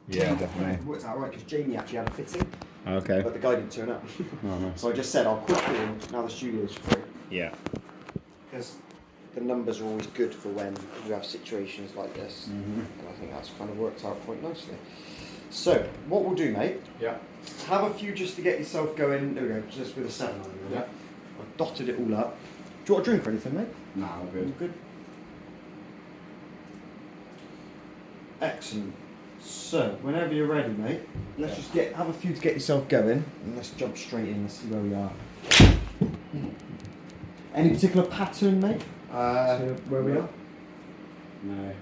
Yeah, definitely. It worked out right because Jamie actually had a fitting, Okay. but the guy didn't turn up. Oh, nice. So I just said I'll quickly, now the studio's free. Yeah. Because the numbers are always good for when you have situations like this. Mm-hmm. And I think that's kind of worked out quite nicely. So, what we'll do, mate, Yeah. have a few just to get yourself going. There we go, just with a 7 on it. Yeah. I've dotted it all up. Do you want a drink or anything, mate? Nah, all All good. good. Excellent. So, whenever you're ready, mate, let's just have a few to get yourself going, and let's jump straight in. Let's see where we are. Any particular pattern, mate? To where we are? No.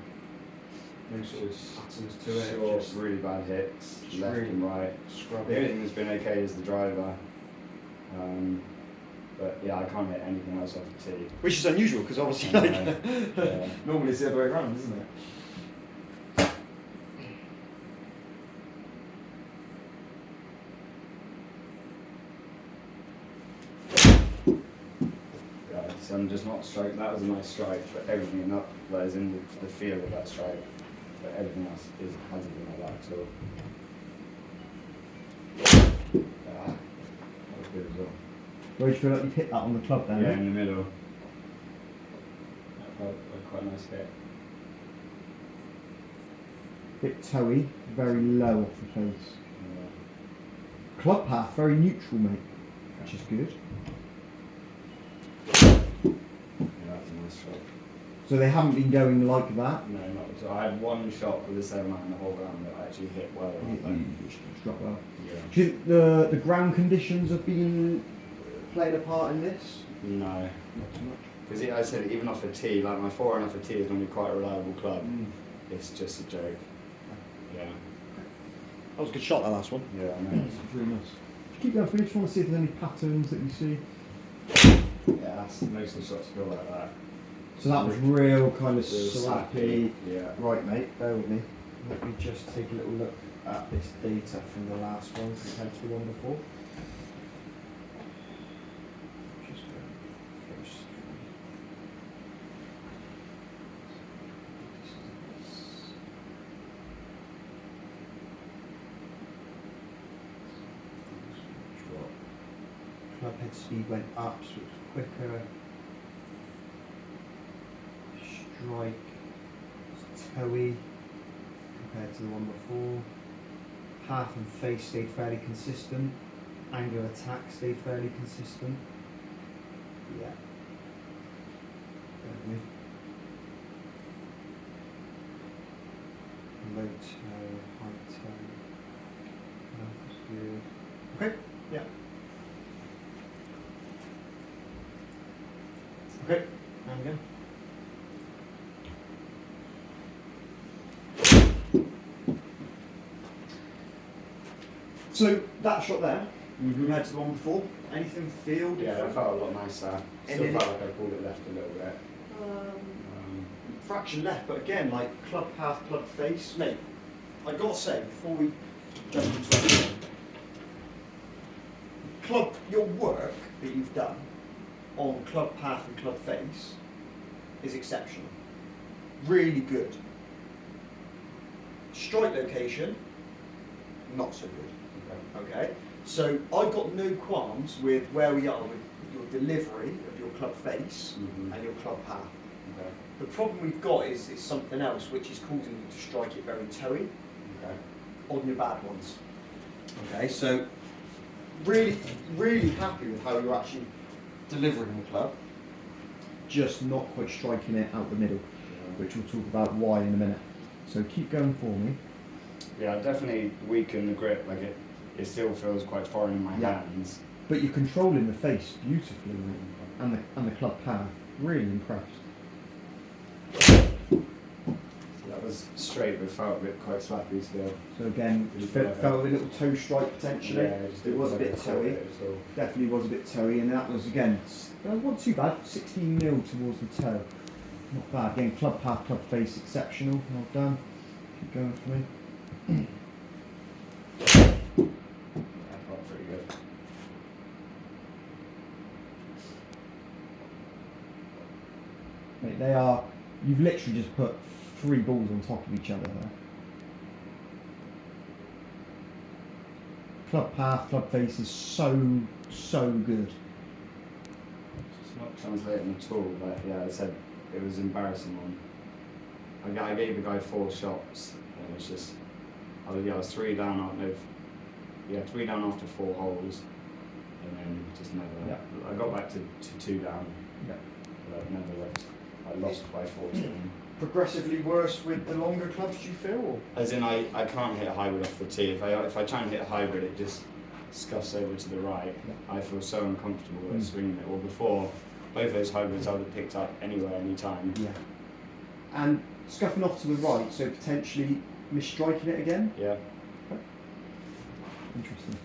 No sort of patterns to it. Short, Just really bad hits, just left really and right. scrub The only it. thing that's been okay is the driver. But yeah, I can't hit anything else off the tee. Which is unusual because obviously, I like, know. Yeah. normally it's the other way around, isn't it? Yeah, so I'm just not strike. That was a nice strike, but everything up, like, as in the feel of that strike, but everything else hasn't been like that at all. Yeah, that was good as well. Where do you feel like you've hit that on the club then? Yeah, in the middle. That felt like quite a nice hit. Bit toey, very low off the face. Yeah. Club path, very neutral, mate, which is good. Yeah, that's a nice shot. So they haven't been going like that. No, not at all. I had one shot with a 7 iron the whole round that I actually hit well. Struck well. Yeah. Do you think the ground conditions have been playing a part in this? No. Not too much. Because I said, even off a tee, like my 4 iron off a tee is normally quite a reliable club. It's just a joke. Yeah. That was a good shot, that last one. Yeah, I know. It's really nice. Keep going for you. Just want to see if there's any patterns that you see. Yeah, that's, most of the shots feel like that. So that was real kind of Real slappy. Yeah. Right, mate, bear with me. Let me just take a little look at this data from the last one compared to the one before. Just go first. Club head speed went up, so it was quicker. Strike was toey compared to the one before. Path and face stayed fairly consistent. Angle attack stayed fairly consistent. Yeah. Bear with me. Low toe, high toe. That's good. Okay, yeah. Okay, and again. So that shot there, compared to the one before, anything feel Yeah, different? it felt a lot nicer. Still Any- felt like I pulled it left a little bit. Fraction left, but again, like club path, club face. Mate, I gotta say, before we jump into anything, club, your work that you've done on club path and club face is exceptional. Really good. Strike location, not so good. Okay, so I've got no qualms with where we are with your delivery of your club face and your club path. Okay. The problem we've got is something else, which is causing you to strike it very toey Okay. on your bad ones. Okay, so really, really happy with how you're actually delivering the club, just not quite striking it out the middle, which we'll talk about why in a minute. So keep going for me. Yeah, definitely weaken the grip. Like it still feels quite foreign in my Yeah. hands. But you're controlling the face beautifully, and the club path. Really impressed. So that was straight, but felt a bit quite slappy still. So again, Did you felt, feel like felt a little toe strike potentially. just It was a didn't bit feel like I toey. caught it at all. Definitely was a bit toey, and that was again, not too bad. 16 mil towards the toe. Not bad. Again, club path, club face, exceptional. Well done. Keep going for me. That felt pretty good. Mate, they are. You've literally just put 3 balls on top of each other there. club path, club face is so good. It's not translating at all, but yeah, I said it was embarrassing one. I gave the guy 4 shots, and it was just, I was 3 down after 3 down after 4 holes, and then just never. Yeah. I got back to 2 down, Yeah. but never left. I lost by 14. Progressively worse with the longer clubs, do you feel? Or? As in, I can't hit a hybrid off the tee. If I try and hit a hybrid, it just scuffs over to the right. Yeah. I feel so uncomfortable at swinging it. Well, before, both those hybrids I would have picked up anywhere, anytime. Yeah. And scuffing off to the right, so potentially misstriking it again? Yeah. Interesting.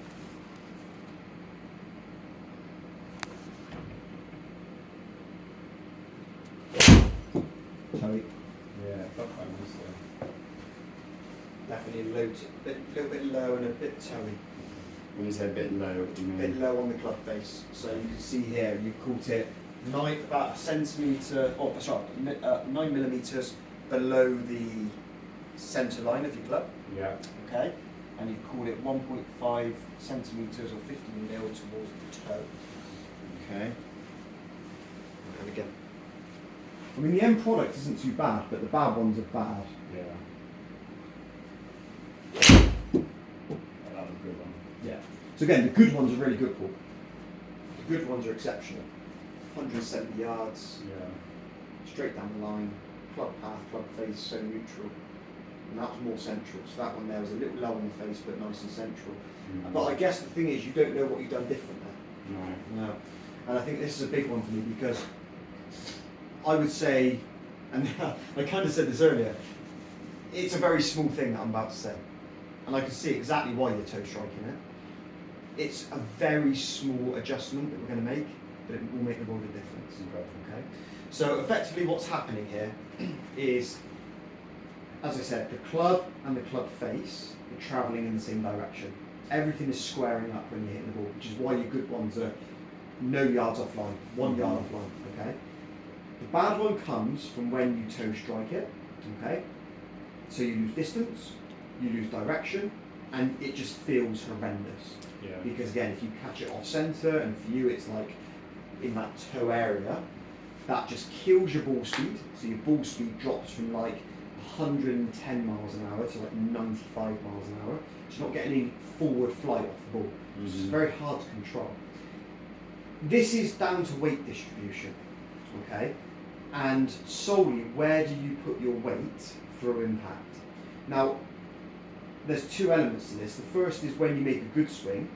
Toey. Yeah, felt quite nice there. Definitely a little bit low and a bit toey. When you say a bit low, what do you A mean? bit low on the club face. So you can see here, you caught it about a centimetre, 9 millimetres below the centre line of your club. Yeah. Okay, and you've caught it 1.5 centimetres or 15 mil towards the toe. Okay. And again. I mean, the end product isn't too bad, but the bad ones are bad. Yeah. That was a good one. Yeah. So again, the good ones are really good, Paul. The good ones are exceptional. 170 yards, Yeah. straight down the line, club path, club face, so neutral. And that was more central. So that one there was a little low on the face, but nice and central. But I guess the thing is, you don't know what you've done different there. No. No. And I think this is a big one for me because I would say, and I kind of said this earlier, it's a very small thing that I'm about to say. And I can see exactly why you're toe striking it. It's a very small adjustment that we're going to make, but it will make the world of difference. Okay. So effectively what's happening here is, as I said, the club and the club face are travelling in the same direction. Everything is squaring up when you're hitting the ball, which is why your good ones are no yards offline, 1 yard offline, okay? The bad one comes from when you toe strike it, okay? So you lose distance, you lose direction, and it just feels horrendous. Yeah. Because again, if you catch it off centre, and for you it's like in that toe area, that just kills your ball speed. So your ball speed drops from like 110 miles an hour to like 95 miles an hour. It's not getting any forward flight off the ball. It's very hard to control. This is down to weight distribution, okay? And solely, where do you put your weight through impact? Now, there's 2 elements to this. The first is when you make a good swing,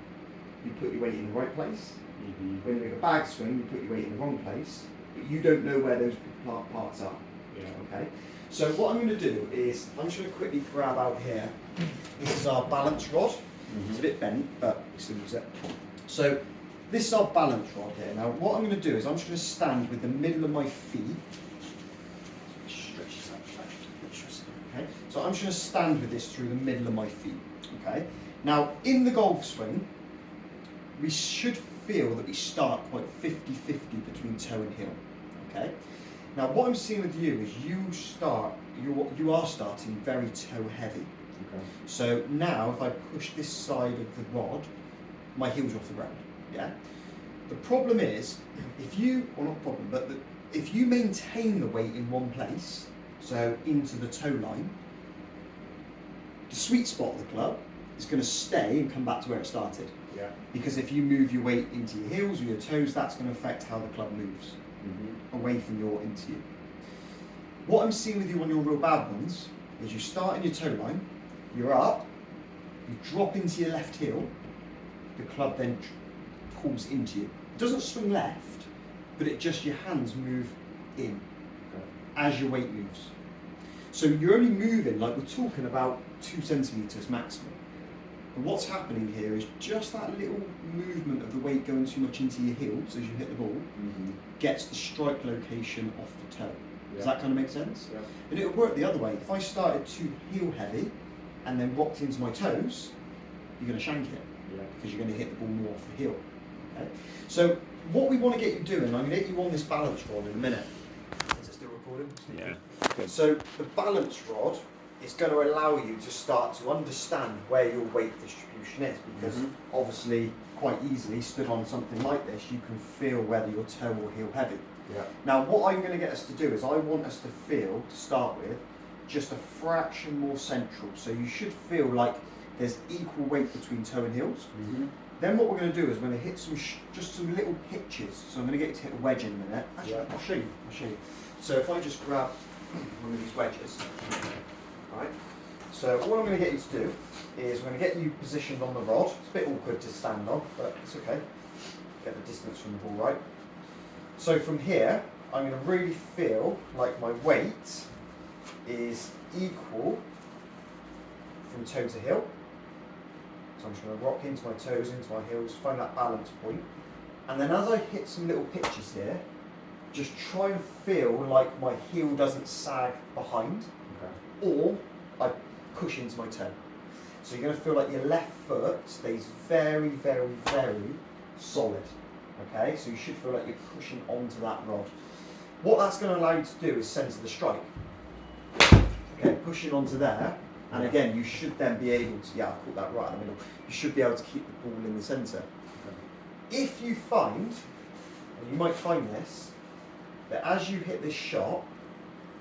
you put your weight in the right place. When you make a bad swing, you put your weight in the wrong place, but you don't know where those parts are. Yeah. Okay. So what I'm going to do is I'm just going to quickly grab out here. This is our balance rod. It's a bit bent, but we still use it. So this is our balance rod here. Now what I'm going to do is I'm just going to stand with the middle of my feet. Stretch this out. Okay. So I'm just going to stand with this through the middle of my feet. Okay. Now in the golf swing, we should feel that we start quite 50-50 between toe and heel. Okay. Now what I'm seeing with you is you are starting very toe heavy. Okay. So now if I push this side of the rod, my heels are off the ground. Yeah. The problem is if you, or not problem, but if you maintain the weight in one place, so into the toe line, the sweet spot of the club is going to stay and come back to where it started. Yeah. Because if you move your weight into your heels or your toes, that's going to affect how the club moves away from your into you. What I'm seeing with you on your real bad ones is you start in your toe line, you're up, you drop into your left heel, the club then pulls into you. It doesn't swing left, but it just, your hands move in as your weight moves. So you're only moving, like we're talking about 2 centimetres maximum. And what's happening here is just that little movement of the weight going too much into your heels as you hit the ball gets the strike location off the toe. Does that kind of make sense? Yeah. And it would work the other way. If I started too heel heavy and then rocked into my toes, you're going to shank it because you're going to hit the ball more off the heel. Okay? So what we want to get you doing, I'm going to get you on this balance rod in a minute. Is it still recording? Yeah. Good. So the balance rod it's going to allow you to start to understand where your weight distribution is, because obviously quite easily stood on something like this you can feel whether your toe or heel heavy. Yeah. Now what I'm going to get us to do is I want us to feel, to start with, just a fraction more central. So you should feel like there's equal weight between toe and heels. Then what we're going to do is we're going to hit just some little pitches. So I'm going to get you to hit a wedge in a minute. Actually, Yeah. I'll show you. So if I just grab one of these wedges, right? So all I'm going to get you to do is we're going to get you positioned on the rod. It's a bit awkward to stand on, but it's okay. Get the distance from the ball right. So from here, I'm going to really feel like my weight is equal from toe to heel. So I'm just going to rock into my toes, into my heels, find that balance point. And then as I hit some little pitches here, just try and feel like my heel doesn't sag behind, or I push into my toe. So you're going to feel like your left foot stays very, very, very solid. Okay, so you should feel like you're pushing onto that rod. What that's going to allow you to do is centre the strike. Okay, pushing onto there, and again, you should then be able to, I caught that right in the middle, you should be able to keep the ball in the centre. If you find, and you might find this, that as you hit this shot,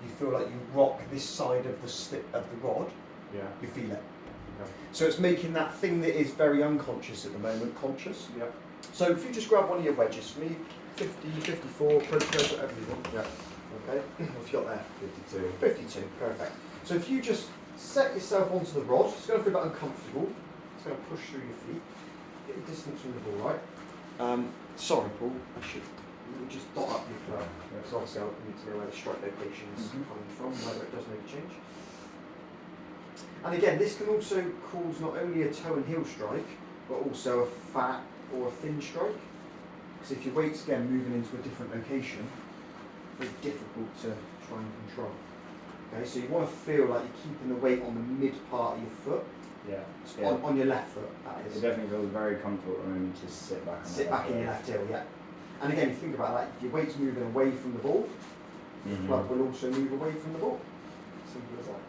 you feel like you rock this side of the stick of the rod, you feel it. So it's making that thing that is very unconscious at the moment conscious. So if you just grab one of your wedges for me, 50, 54, approach whatever you want. Okay, what you got there? 52. 52, perfect. So if you just set yourself onto the rod, it's going to feel a bit uncomfortable. It's going to push through your feet. Get the distance from the ball, right? Sorry, Paul, I should just dot up your club. So obviously I need to know where the strike location is coming from, whether it does make a change. And again, this can also cause not only a toe and heel strike, but also a fat or a thin strike. Because if your weight's again moving into a different location, very difficult to try and control. Okay, so you want to feel like you're keeping the weight on the mid part of your foot. On your left foot, that is. It definitely feels very comfortable at the moment to sit back. Sit back in your left heel, yeah. And again, if you think about that, if your weight's moving away from the ball, the club will also move away from the ball. Simple as that.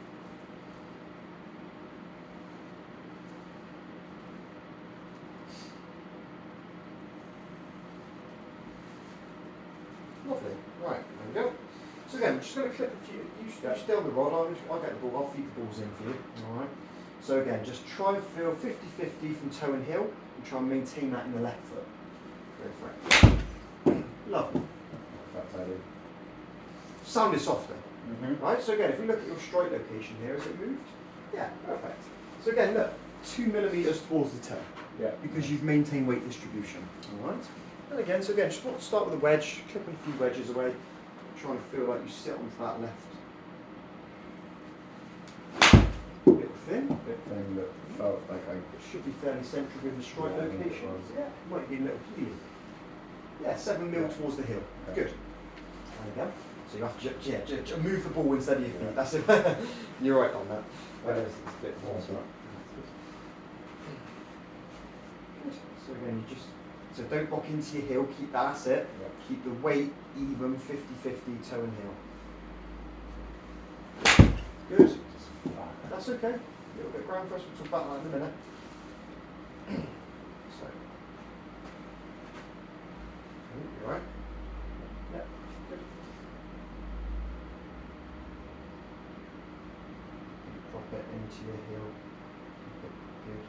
Lovely. Right, there we go. So again, we're just going to clip a few. You stay on the rod, I'll get the ball, I'll feed the balls in for you. Alright. So again, just try and feel 50-50 from toe and heel, and try and maintain that in the left foot. Go for it. Lovely. Sound is softer. Right, so again, if we look at your strike location here, is it moved? Yeah, perfect. So again, look, 2 millimeters towards the toe. Because you've maintained weight distribution. Alright. And again, so again, just want to start with a wedge, clipping a few wedges away, trying to feel like you sit onto that left. Bit thin. Bit thin, but felt like It should be fairly central with the strike location. Yeah, might be a little heel. Yeah, 7 mil towards the heel. Good. And again. So you have to just move the ball instead of your feet. That's it. You're right on that. it's a bit more. Good. So again, you just don't lock into your heel. Keep that's it. Keep the weight even, 50-50 toe and heel. Good. That's okay. A little bit of ground press. We'll talk about that in a minute. So, you alright? Yeah. Good. Drop it into your heel. Good.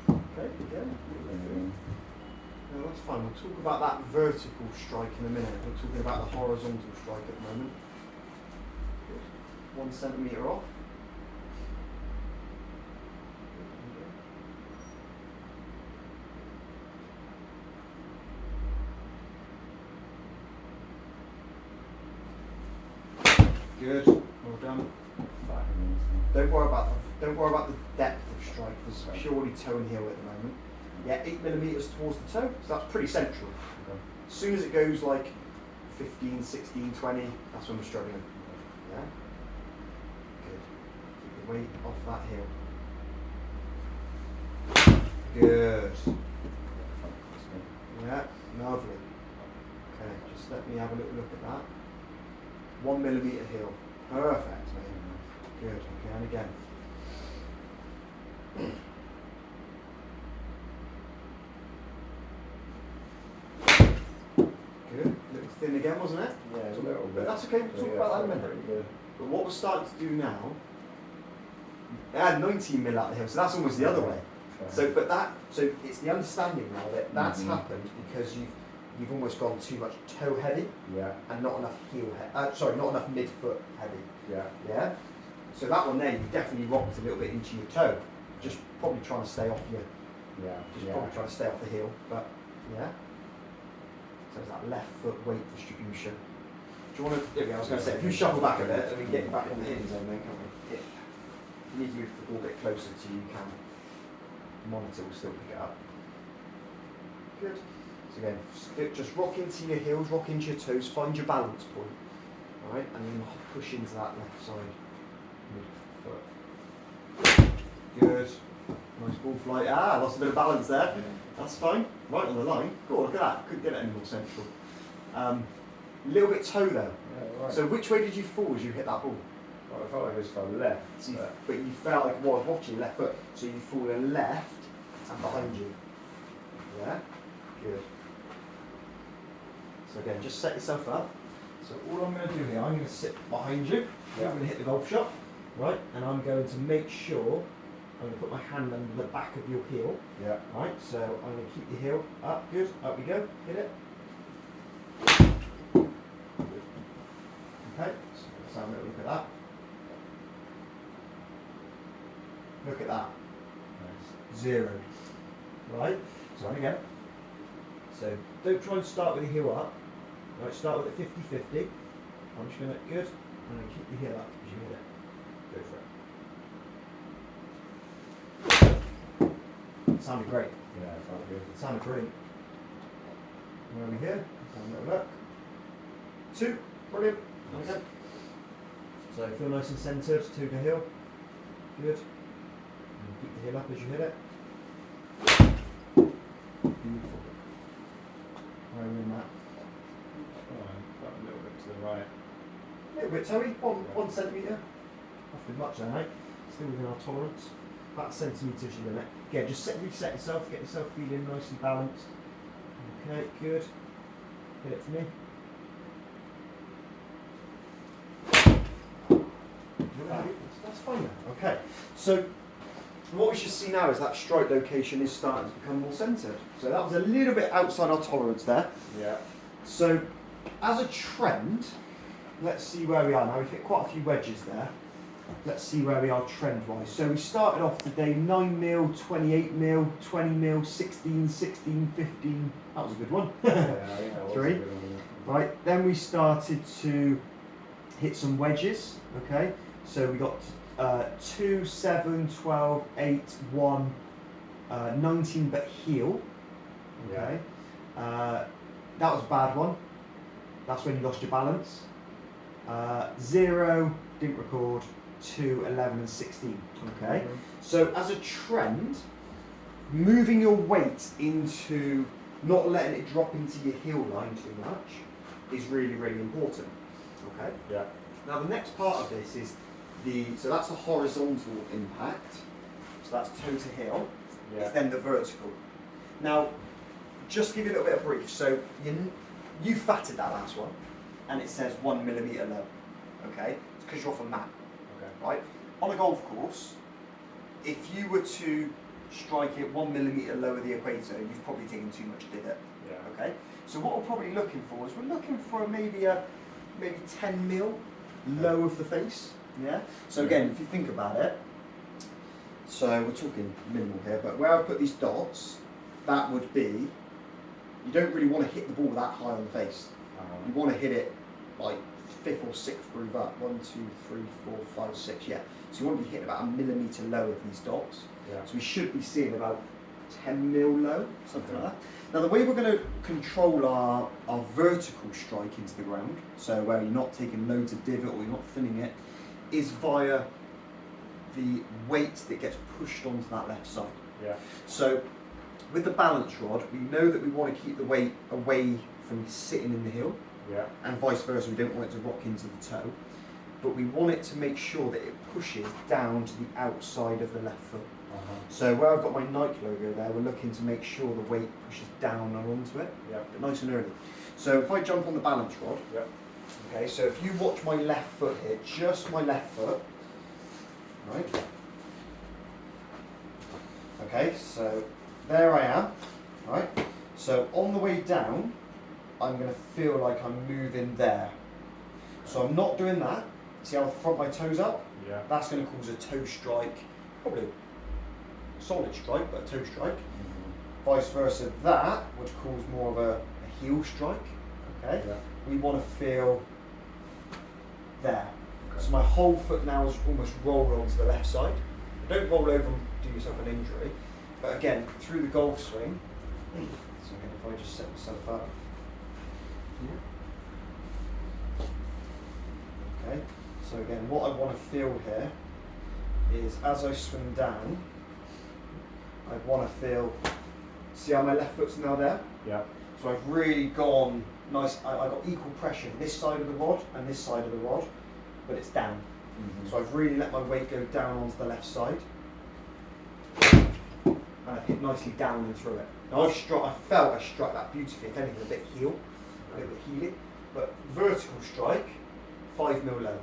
Okay, again. No, that's fine. We'll talk about that vertical strike in a minute. We're talking about the horizontal strike at the moment. Good. 1 centimetre off. Good. Well done. Don't worry about the depth of strike. It's purely toe and heel at the moment. Yeah, 8 millimeters towards the toe, so that's pretty central. As soon as it goes like 15, 16, 20, that's when we're struggling. Yeah. Good. Keep the weight off that heel. Good. Yeah, lovely. Okay, just let me have a little look at that. 1 millimetre heel. Perfect, mate. Good. Okay, and again. Good. A little thin again, wasn't it? Yeah, a little But bit. that's okay. We'll talk Yeah, about that in a felt minute. pretty good. But what we're starting to do now, it had 19 mil out the hill, so that's almost the other way. Okay. So it's the understanding now that that's Mhm. happened because you've almost gone too much toe heavy Yeah, and not enough heel heavy. Sorry, not enough midfoot heavy. yeah. Yeah. So that one there, you definitely rocked a little bit into your toe. Just probably trying to stay off your, Yeah, just yeah. probably trying to stay off the heel. But yeah. So it's that left foot weight distribution. Do you want to? There we go. I was going to say, if you shuffle back a bit, and we get you back on the hinge, then can't we? Yeah. If you need to move the ball a bit closer to you, you can. The monitor will still pick it up. Good. So again, just rock into your heels, rock into your toes, find your balance point. Alright, and then push into that left side midfoot. Good. Nice ball flight. Ah, lost a bit of balance there. That's fine. Right on the line. Go on, look at that. Couldn't get it any more central. A little bit toe though. Yeah, right. So which way did you fall as you hit that ball? Well, I felt like it was for left. So but but you felt like, well, I was watching left foot, so you fall left and behind you. Yeah? Good. So again, just set yourself up. So all I'm going to do here, I'm going to sit behind you. Yeah. I'm going to hit the golf shot, right? And I'm going to make sure, I'm going to put my hand under the back of your heel, yeah. right? So I'm going to keep your heel up, good, up we go, hit it. Okay, so let's have a little look at that. Look at that. Nice. 0. Right? So and again. So don't try and start with the heel up. Right, start with it 50-50. I'm just going to, good. I'm going to keep the heel up as you hit it. Go for it. It sounded great. Yeah, it felt good. It sounded great. Where are we here? Let's have a little look. 2. Brilliant. Nice. Okay. So feel nice and centred to the heel. Good. And keep the heel up as you hit it. Beautiful. Where are we in that? Got a little bit to the right. A little bit, Toby. 1 centimetre. Nothing much there, mate. Still within our tolerance. About a centimetre is your limit. Again, just reset yourself, get yourself feeling nice and balanced. Okay, good. Hit it for me. That's fine now. Okay. So what we should see now is that strike location is starting to become more centred. So that was a little bit outside our tolerance there. Yeah. So as a trend, let's see where we are now. We've hit quite a few wedges there. Let's see where we are trend-wise. So we started off today 9 mil, 28 mil, 20 mil, 16, 16, 15. That was a good one. Yeah, 3. Right, then we started to hit some wedges, okay? So we got 2, 7, 12, 8, 1, 19 but heel, okay? That was a bad one. That's when you lost your balance. 0, didn't record. 2, 11 and 16, okay? Mhm. So as a trend, moving your weight into, not letting it drop into your heel line too much is really, really important, okay? Yeah. Now the next part of this is so that's the horizontal impact, so that's toe to heel. Yeah. It's then the vertical. Now, just to give you a little bit of brief, so you fatted that last one, and it says 1 millimetre low, okay? It's because you're off a mat, Okay. right? On a golf course, if you were to strike it 1 millimetre lower the equator, you've probably taken too much divot, Yeah. okay? So what we're probably looking for is we're looking for maybe 10 mil low of the face, yeah? So again, if you think about it, so we're talking minimal here, but where I put these dots, that would be, you don't really want to hit the ball that high on the face. You want to hit it like 5th or 6th groove up. 1, 2, 3, 4, 5, 6, yeah. So you want to be hitting about 1 millimetre low of these dots. Yeah. So we should be seeing about 10 mil low, something like that. Now the way we're going to control our vertical strike into the ground, so where you're not taking loads of divot or you're not thinning it, is via the weight that gets pushed onto that left side. Yeah. So with the balance rod, we know that we want to keep the weight away from sitting in the heel. Yeah. and vice versa. We don't want it to rock into the toe, but we want it to make sure that it pushes down to the outside of the left foot. So where I've got my Nike logo there, we're looking to make sure the weight pushes down and onto it, but nice and early. So if I jump on the balance rod, okay, so if you watch my left foot here, just my left foot, right? Okay, so there I am, right? So on the way down, I'm going to feel like I'm moving there. So I'm not doing that. See how I front my toes up? Yeah. That's going to cause a toe strike, probably a solid strike, but a toe strike. Vice versa, that would cause more of a heel strike. Okay. Yeah. We want to feel there. So my whole foot now is almost rolled onto the left side. Don't roll over and do yourself an injury. But again, through the golf swing. So again, if I just set myself up. Okay. So again, what I want to feel here is as I swing down, I want to feel. See how my left foot's now there? Yeah. So I've really gone nice. I got equal pressure this side of the rod and this side of the rod, but it's down. So I've really let my weight go down onto the left side, and I've hit nicely down and through it. Now I felt I struck that beautifully. If anything, a bit heel, a little bit heely, but vertical strike, 5 mil low.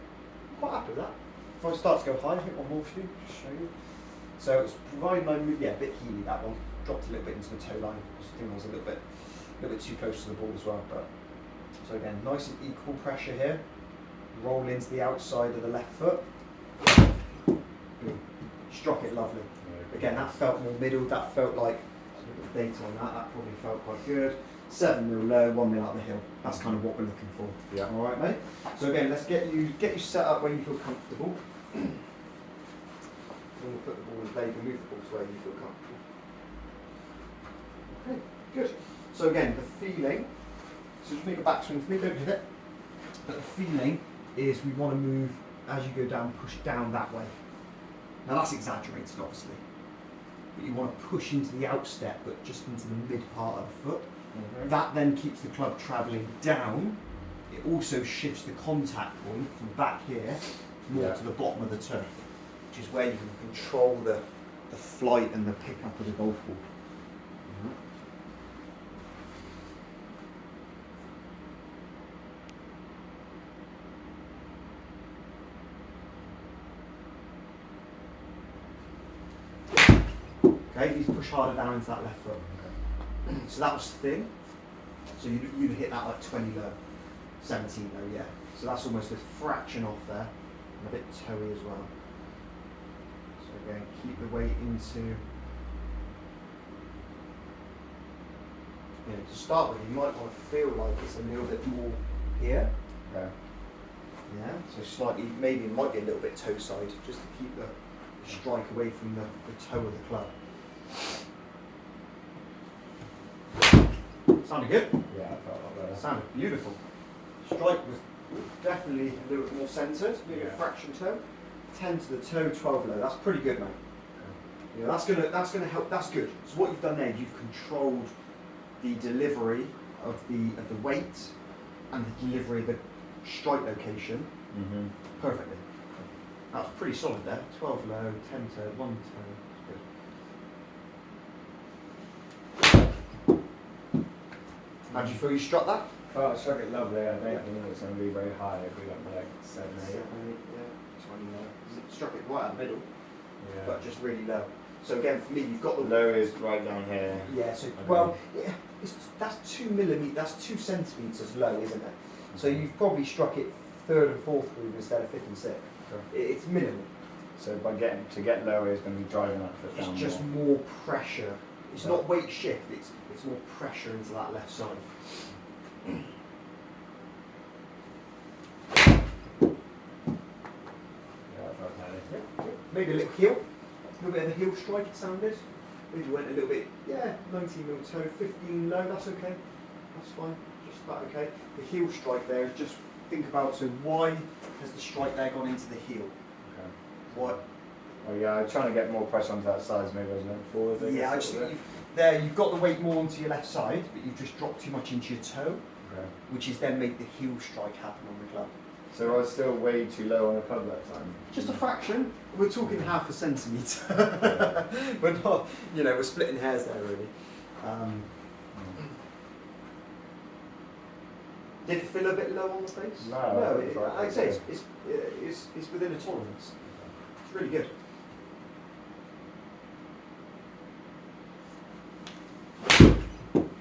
Quite happy with that. If I start to go high, hit one more for you, just show you. So it's providing I move, yeah, a bit heely that one. Dropped a little bit into the toe line. I think I was a little bit too close to the ball as well. But so again, nice and equal pressure here. Roll into the outside of the left foot. Boom. Struck it lovely. Again, that felt more middle. That felt like a little bit of data on that. That probably felt quite good. 7 mil low, 1 mil out the hill. That's kind of what we're looking for. Yeah. All right, mate. So again, let's get you set up where you feel comfortable. When we put the ball in play, you can move the ball to where you feel comfortable. Okay, good. So again, the feeling. So just make a backswing for me. Don't hit it. But the feeling is we want to move as you go down, push down that way. Now that's exaggerated, obviously. But you want to push into the outstep, but just into the mid part of the foot. That then keeps the club travelling down. It also shifts the contact point from back here more to the bottom of the turf, which is where you can control the flight and the pickup of the golf ball. Okay, you push harder down into that left foot. So that was thin. So you'd hit that like 20 low, 17 low, yeah. So that's almost a fraction off there, and a bit toey as well. So again, keep the weight into. You know, to start with, you might want to feel like it's a little bit more here. Okay. Yeah. So slightly, maybe it might be a little bit toe side, just to keep the strike away from the toe of the club. Sounded good? Yeah, I felt like that. Sounded beautiful. Strike was definitely a little bit more centred, maybe a fraction toe. 10 to the toe, 12 low. That's pretty good, mate. Yeah, that's gonna help. That's good. So what you've done there, you've controlled the delivery of the weight and the delivery of the strike location perfectly. That was pretty solid there. 12 low, 10 toe, 1 toe. How do you feel you struck that? Oh, I struck it lovely. I don't think it's going to be very high if we got like 7, 8. 7, 8, yeah. 20 low. It struck it right at the middle, Yeah. but just really low. So again, for me, you've got the Low is right down here. Yeah. So well, yeah, that's 2 millimeters. That's 2 centimeters low, isn't it? So you've probably struck it 3rd and 4th groove instead of 5th and 6th. It's minimal. So by getting lower, it's going to be driving that foot down. It's just more pressure. It's not weight shift. It's more pressure into that left side. Maybe a little heel, a little bit of a heel strike it sounded. Maybe went a little bit, 19 mil toe, 15 low, that's okay. That's fine, just about okay. The heel strike there is just, think about, so why has the strike there gone into the heel? Okay. What? Oh yeah, I'm trying to get more pressure onto that side, maybe I was going forward. Yeah, I just think you've got the weight more onto your left side, but you've just dropped too much into your toe. Okay. which is then made the heel strike happen on the club. So I was still way too low on the club that time. Just a fraction. We're talking half a centimetre. We're not, we're splitting hairs there really. Did it feel a bit low on the face? No, Like I say, it's within a tolerance. It's really good.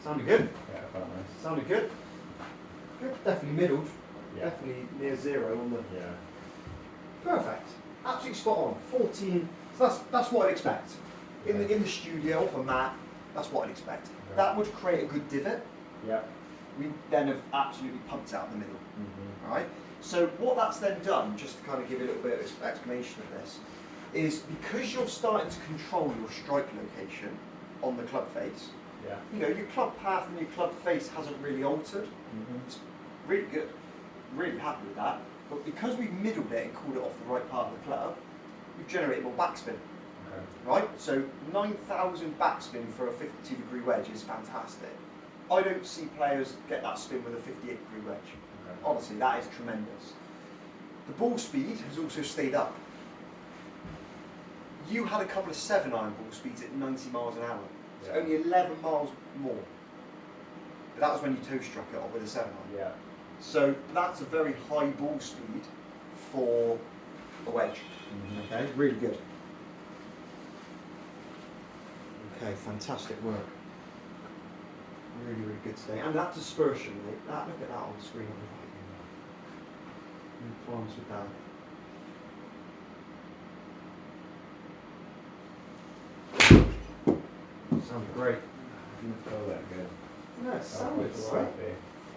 Sounded good. Yeah, I felt nice. Sounded good. Good. Definitely middled. Yeah. Definitely near zero on the. Yeah. Perfect. Absolutely spot on. 14. So that's what I'd expect. In the studio for Matt, that's what I'd expect. Okay. That would create a good divot. Yeah. We then have absolutely pumped out the middle. Mm-hmm. Right? So what that's then done, just to kind of give you a little bit of explanation of this, is because you're starting to control your strike location on the club face, Yeah. your club path and your club face hasn't really altered. Mm-hmm. It's really good. Really happy with that. But because we've middled it and called it off the right part of the club, we've generated more backspin. Okay. Right? So 9,000 backspin for a 52-degree wedge is fantastic. I don't see players get that spin with a 58-degree wedge. Okay. Honestly, that is tremendous. The ball speed has also stayed up. You had a couple of 7-iron ball speeds at 90 miles an hour. It's Yeah. only 11 miles more. But that was when you toe struck it off with a 7-iron. Yeah. So that's a very high ball speed for a wedge. Mm-hmm. Okay, really good. Okay, fantastic work. Really, really good today. And that dispersion, mate, look at that on the screen on the right. And palms with that. Sounded great. I didn't feel that good. No, it I sounded was alright. sloppy.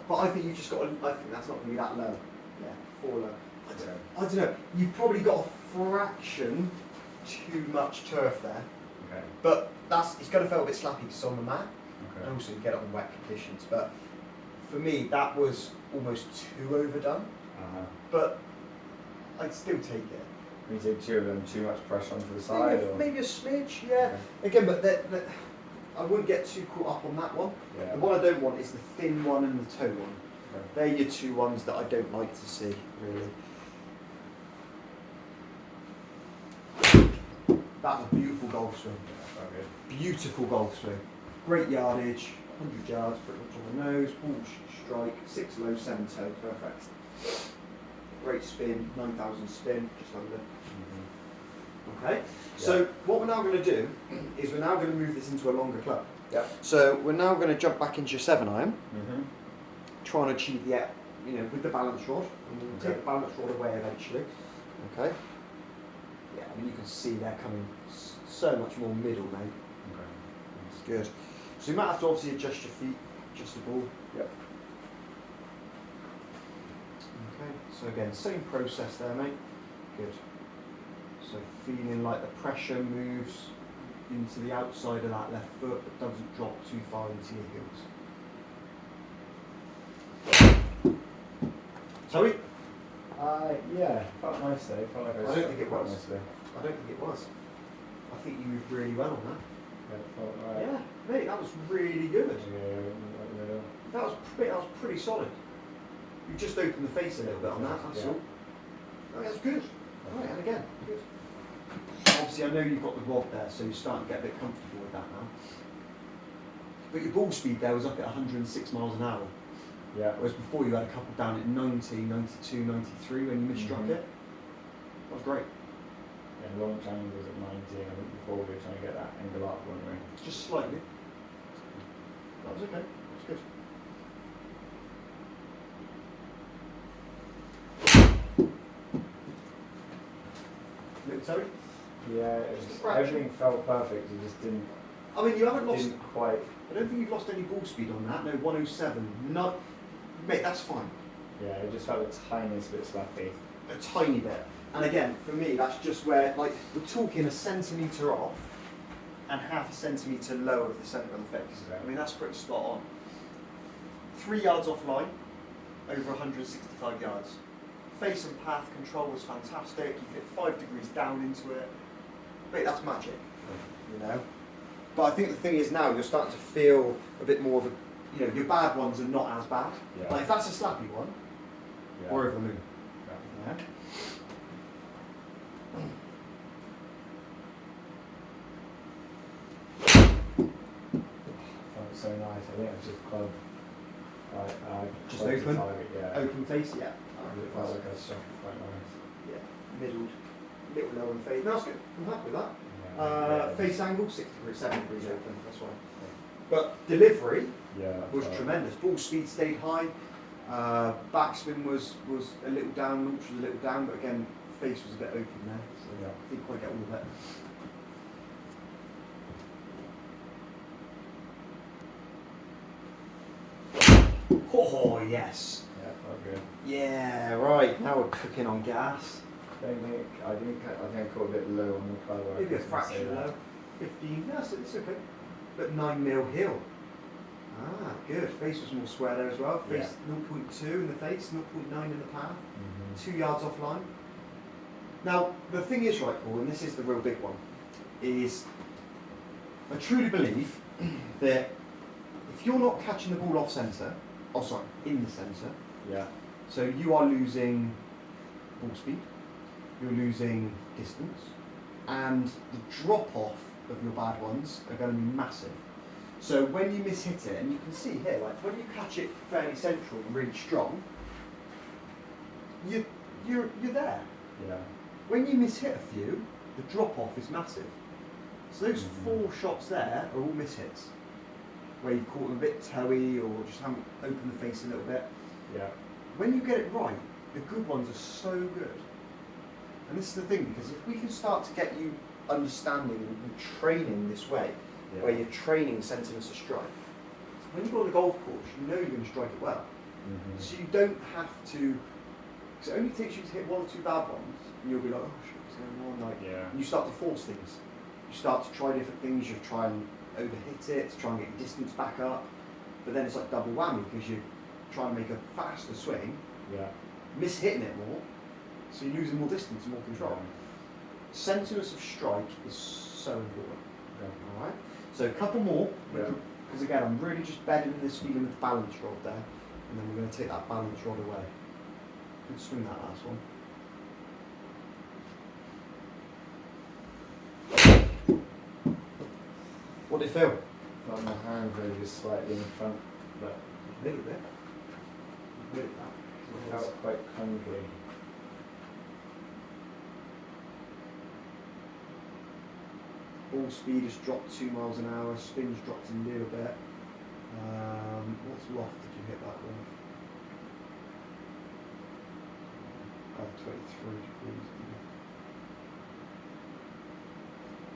But I think you just got. I think that's not going to be that low. Yeah, 4 low. Okay. I don't know. You've probably got a fraction too much turf there, Okay. but it's going to feel a bit slappy because it's on the mat, Okay. and also you get it on wet conditions. But for me, that was almost too overdone. Uh-huh. But I'd still take it. When you say two of them, too much pressure onto the side, or? Maybe a smidge, yeah. Again, but I wouldn't get too caught up on that one. Yeah. The one I don't want is the thin one and the toe one. Okay. They're your two ones that I don't like to see, really. That's a beautiful golf swing. Yeah, felt good. Beautiful golf swing. Great yardage, 100 yards, pretty much on the nose, ball strike, 6 low, 7 toe, perfect. Great spin, 9,000 spin, just under. Mm-hmm. Okay, so what we're now going to do is we're now going to move this into a longer club. Yeah. So we're now going to jump back into your 7-iron, Mm-hmm. try and achieve the, with the balance rod, and we'll take the balance rod away eventually. Okay. Yeah, I mean you can see they're coming so much more middle now. Okay. That's good. So you might have to obviously adjust your feet, adjust the ball. Yep. Okay, so again, same process there, mate. Good. So feeling like the pressure moves into the outside of that left foot, but doesn't drop too far into your heels. Sorry? Yeah, felt nice though. Felt like I I don't think it felt was. nicely. I don't think it was. I think you moved really well on that. Yeah, felt right. Yeah, mate, that was really good. Yeah. That was pretty solid. You just opened the face a little bit on that, that's Yeah. all. Oh, that's good. Right, and again, good. Obviously, I know you've got the rod there, so you're starting to get a bit comfortable with that now. But your ball speed there was up at 106 miles an hour, Yeah. whereas before you had a couple down at 90, 92, 93 when you misstruck Mhm. it. That was great. And launch angle was at 90, and I think before we were trying to get that angle up, weren't we? Just slightly. That was okay. That was good. Little toe. Yeah, Just a fraction. everything felt perfect. It just didn't I mean, you haven't lost. didn't quite. I don't think you've lost any ball speed on that. No, 107. No, mate, that's fine. Yeah, it just felt the tiniest bit slappy. A tiny bit. And again, for me, that's just where, like, we're talking a centimetre off and half a centimetre low of the centre of the face. Okay. I mean, that's pretty spot on. 3 yards offline, over 165 yards. Face and path control was fantastic. You fit 5 degrees down into it. Mate, that's magic, you know. But I think the thing is now you're starting to feel a bit more of you know, your bad ones are not as bad. Yeah. Like if that's a slappy one, Yeah. or over the moon. Yeah. Yeah. Felt so nice. I think it was just club. Just club to open? target, yeah. Open face, yeah. It felt like I struck it quite nice. Yeah. Middled, little low on the face. No, that's good. I'm happy with that. Yeah. Face angle, 6 degrees, 7 degrees open, that's right. But delivery Yeah. was tremendous. Ball speed stayed high. Backspin was a little down, launch was a little down, but again, face was a bit open there, so Yeah. didn't quite get all of it. Oh yes. Yeah, felt good. Yeah, right. Now we're cooking on gas. I think I caught a bit low on the club. I Maybe a was gonna say fraction that. low. 15. No, it's okay. But 9mm heel. Ah, good. Face was more square there as well. Face 0.2 in the face, 0.9 in the path. 2 yards offline. Now, the thing is, right, Paul, and this is the real big one, is I truly believe that if you're not catching the ball off centre, in the centre, Yeah. so you are losing ball speed, you're losing distance, and the drop off of your bad ones are going to be massive. So when you miss hit it, and you can see here, like when you catch it fairly central and really strong, you're there. Yeah. When you miss hit a few, the drop off is massive. So those 4 shots there are all miss hits, where you've caught them a bit toey or just haven't opened the face a little bit. Yeah. When you get it right, the good ones are so good. And this is the thing, because if we can start to get you understanding and training this way, Yeah. where you're training sentiments of strike, when you go on the golf course, you know you're going to strike it well. So you don't have to, because it only takes you to hit 1 or 2 bad ones, and you'll be like, oh shit, what's going on? Like, Yeah. and you start to force things. You start to try different things, you try and overhit it, to try and get your distance back up, but then it's like double whammy, because you try and make a faster swing, Yeah. miss hitting it more, so you're losing more distance and more control. Sentiments of strike is so important. Alright? So a couple more, Yeah. because again, I'm really just bedding this feeling with the balance rod there, and then we're going to take that balance rod away. Good swing that last one. What did it feel? Felt my hand really just slightly in front, but A little bit. A little bit. it felt quite clunky. Ball speed has dropped 2 miles an hour, spin's dropped a little bit. What's loft did you hit that with? 23 degrees.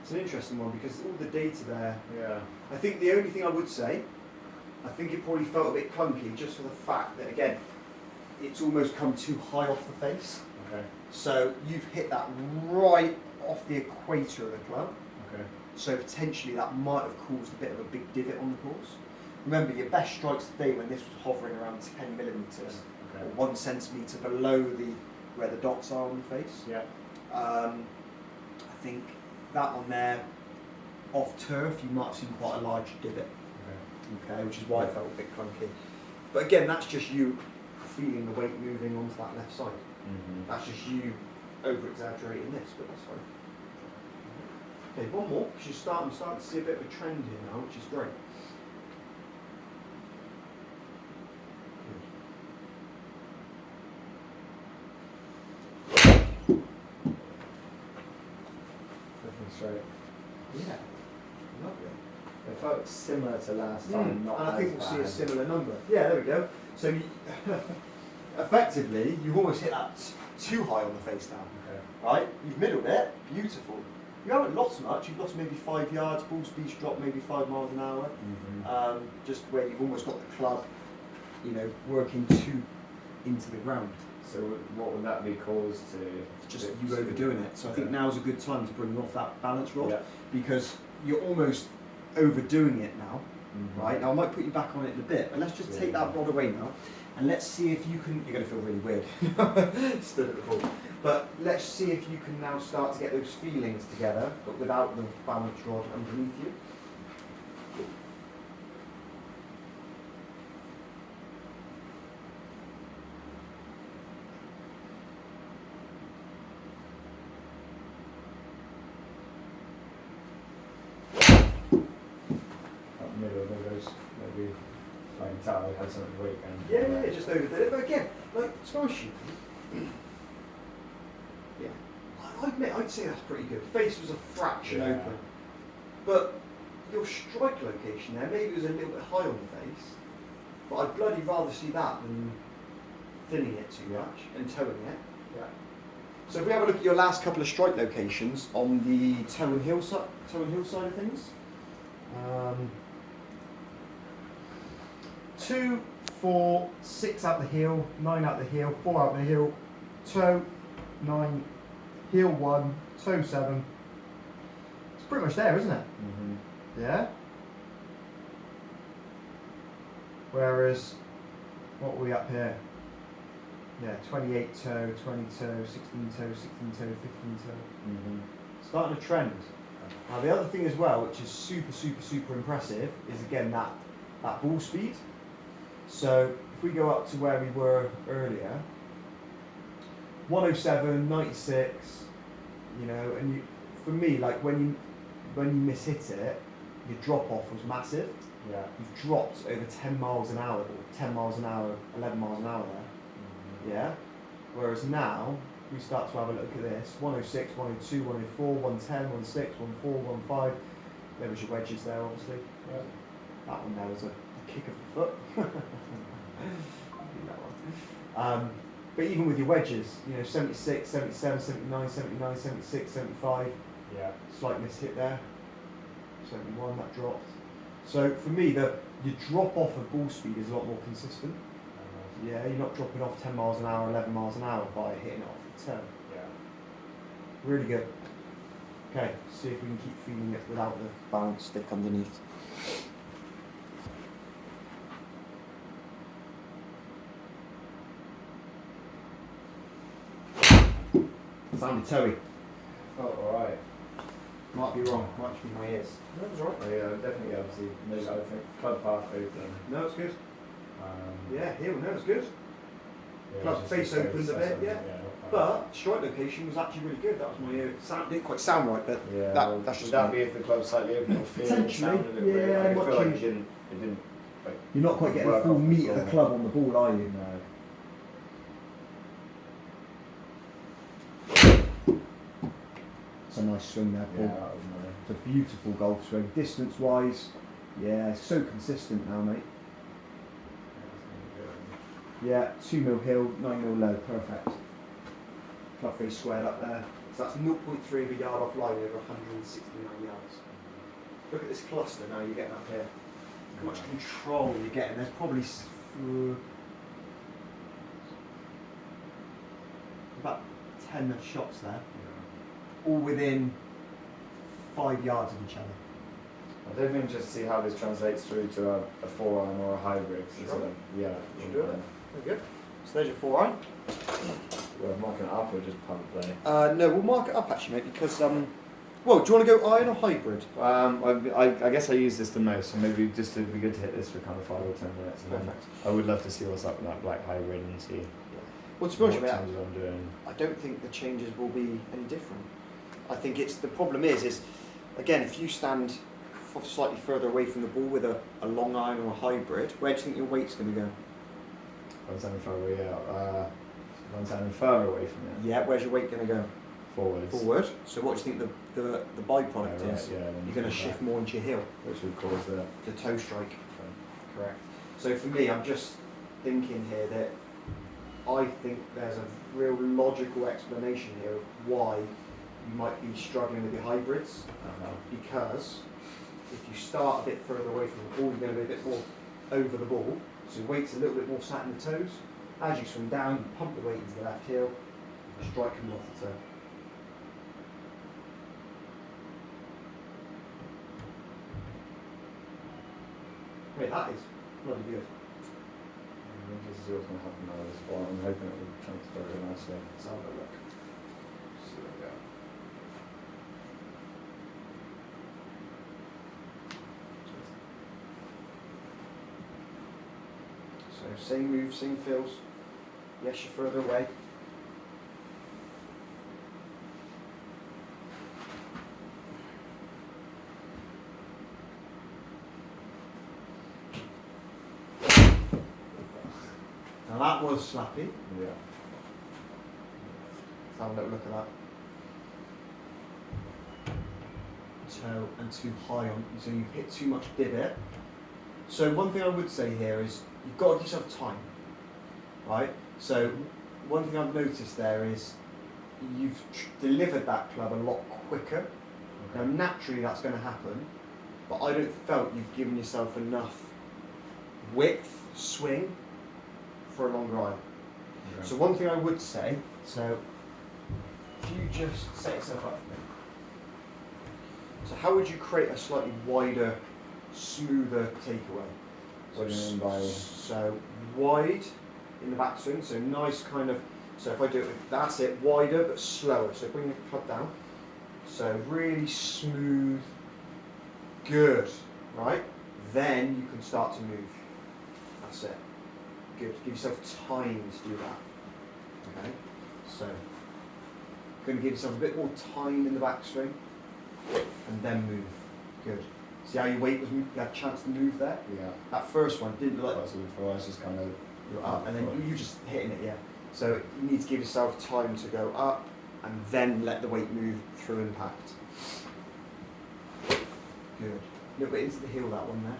It's an interesting one because all the data there, Yeah. I think the only thing I would say, I think it probably felt a bit clunky just for the fact that, again, it's almost come too high off the face. Okay. So you've hit that right off the equator of the club. Okay. So potentially that might have caused a bit of a big divot on the course. Remember, your best strikes today when this was hovering around 10mm Okay. or 1 centimetre below where the dots are on the face. Yeah. I think that one there, off turf, you might have seen quite a large divot. Okay, which is why it felt a bit clunky. But again, that's just you feeling the weight moving onto that left side. That's just you over-exaggerating this, but that's fine. Okay, one more, because I'm starting to see a bit of a trend here now, which is great. Looking straight. Yeah, lovely. It felt similar to last time, not and I think as we'll bad. see a similar number. Yeah, there we go. So you, effectively, you've almost hit that too high on the face now. Okay. Right? You've middled it, beautiful. You haven't lost much, you've lost maybe 5 yards, ball speed's dropped maybe 5 miles an hour. Just where you've almost got the club, working too into the ground. So what would that be caused to? Just you overdoing it. So I think now's a good time to bring off that balance rod Yeah. because you're almost overdoing it now. Right? Now I might put you back on it in a bit, but let's just take that rod away now and let's see if you can, you're going to feel really weird stood at the ball, but let's see if you can now start to get those feelings together, but without the balance rod underneath you. tell I had something weekend. Yeah, just over there. But again, like smash shooting. Yeah, I admit I'd say that's pretty good. Face was a fraction Yeah. open, but your strike location there, maybe it was a little bit high on the face, but I'd bloody rather see that than thinning it too much and towing it. Yeah. So if we have a look at your last couple of strike locations on the toe and heel side of things. 2, 4, 6 out the heel, 9 out the heel, 4 out the heel, toe 9, heel 1, toe 7. It's pretty much there, isn't it? Mm-hmm. Yeah. Whereas, what are we up here? Yeah, 28 toe, 20 toe, 16 toe, 16 toe, 15 toe. Mm-hmm. Starting a trend. Now the other thing as well, which is super impressive, is again that ball speed. So if we go up to where we were earlier, 107, 96, you know, and for me, like when you mishit it, your drop off was massive. Yeah. You've dropped over 10 miles an hour, or 10 miles an hour, 11 miles an hour there. Mm-hmm. Yeah. Whereas now we start to have a look at this: 106, 102, 104, 110, 16, 14, 15. There was your wedges there, obviously. Yeah. That one there was a kick of the foot. that one. But even with your wedges, you know, 76, 77, 79, 79, 76, 75. Yeah. Slight miss hit there. 71, that dropped. So for me, your drop off of ball speed is a lot more consistent. Yeah, you're not dropping off 10 miles an hour, 11 miles an hour by hitting it off the toe. Yeah. Really good. Okay, see if we can keep feeling it without the balance stick underneath. Sounded toey. Oh, alright. Might be wrong, might just be my ears. No, it was right. Oh, yeah, definitely, obviously, maybe I think club path open. No, it's good. Um, Yeah, heel, no, it's good. yeah, Club just face to say opened a bit, something, yeah. not bad. But strike location was actually really good. That was my ear. It didn't quite sound right, but Yeah, that's just would that me. be if the club's slightly open or feel Potentially, sound a little yeah, bit? Like, I what feel like you- it didn't like, You're not quite getting the work full off the meat of the floor. club on the ball, are you? no. It's a nice swing there, Yeah, Paul. that was nice. It's a beautiful golf swing. Distance wise, yeah, it's so consistent now, mate. Yeah, 2 mil hill, 9 mil low, perfect. Club face squared up there. So that's 0.3 of a yard off line over 169 yards. Look at this cluster now you're getting up here. Look how much control you're getting. There's probably about 10 shots there, all within 5 yards of each other. I don't think just see how this translates through to a 4-iron or a hybrid. 'Cause it's Sure. like, yeah. Should do it. Very good. So there's your 4-iron. Well, marking it up or just pump play? No, we'll mark it up actually, mate, because well, do you want to go iron or hybrid? I guess I use this the most, so maybe just it'd be good to hit this for kind of 5 or 10 minutes. And then Perfect. I would love to see what's up in that black hybrid and see Well, to be honest what with you, changes I'm doing. I don't think the changes will be any different. I think it's the problem is again, if you stand slightly further away from the ball with a long iron or a hybrid, where do you think your weight's going to go? I'm standing far away out. If I'm standing further away from it, Yeah, where's your weight going to go? forwards. Forward. So what do you think the byproduct Yeah, right, is? yeah, then You're going to shift more into your heel, which would cause the toe strike. Correct. So for me, I'm just thinking here that I think there's a real logical explanation here of why you might be struggling with your hybrids, because if you start a bit further away from the ball, you're going to be a bit more over the ball, so your weight's a little bit more sat in the toes. As you swing down, you pump the weight into the left heel, strike comes off the toe. Wait, that is bloody good. This is what's going to happen now. This one, I'm hoping it will transfer very nicely. Let's have a look. See what we got. So same move, same feels. Yes, you're further away. that was slappy. Yeah. Let's have a little look at that. Toe and too high on, so you've hit too much divot. So one thing I would say here is you've got to give yourself time, right? So one thing I've noticed there is you've delivered that club a lot quicker. Now naturally that's going to happen, but I don't felt you've given yourself enough width, swing, for a longer iron. Okay. So one thing I would say, so if you just set yourself up. So how would you create a slightly wider, smoother takeaway? What do you mean by? So wide in the backswing, so nice kind of, so if I do it with, that's it, wider but slower. So bring the club down. So really smooth, good, right? Then you can start to move. That's it. Good. Give yourself time to do that. Okay? So, going to give yourself a bit more time in the backswing and then move. Good. See how your weight was, you had a chance to move there? Yeah. That first one didn't look So before I was just kind of up, and then you just hitting it, yeah. So you need to give yourself time to go up and then let the weight move through impact. Good. A little bit into the heel, that one there.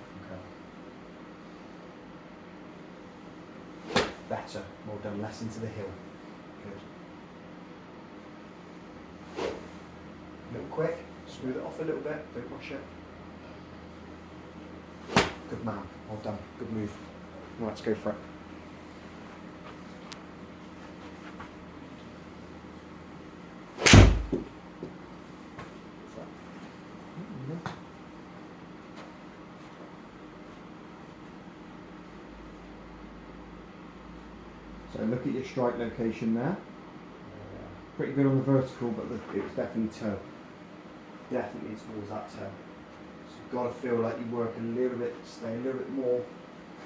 Okay. Better. Well done. Less into the hill. Good. A little quick. Smooth it off a little bit. Don't rush it. Good man. Well done. Good move. Right, let's go for it. So look at your strike location there. Pretty good on the vertical, but it was definitely toe. Definitely towards that toe. So you've got to feel like you work a little bit, stay a little bit more,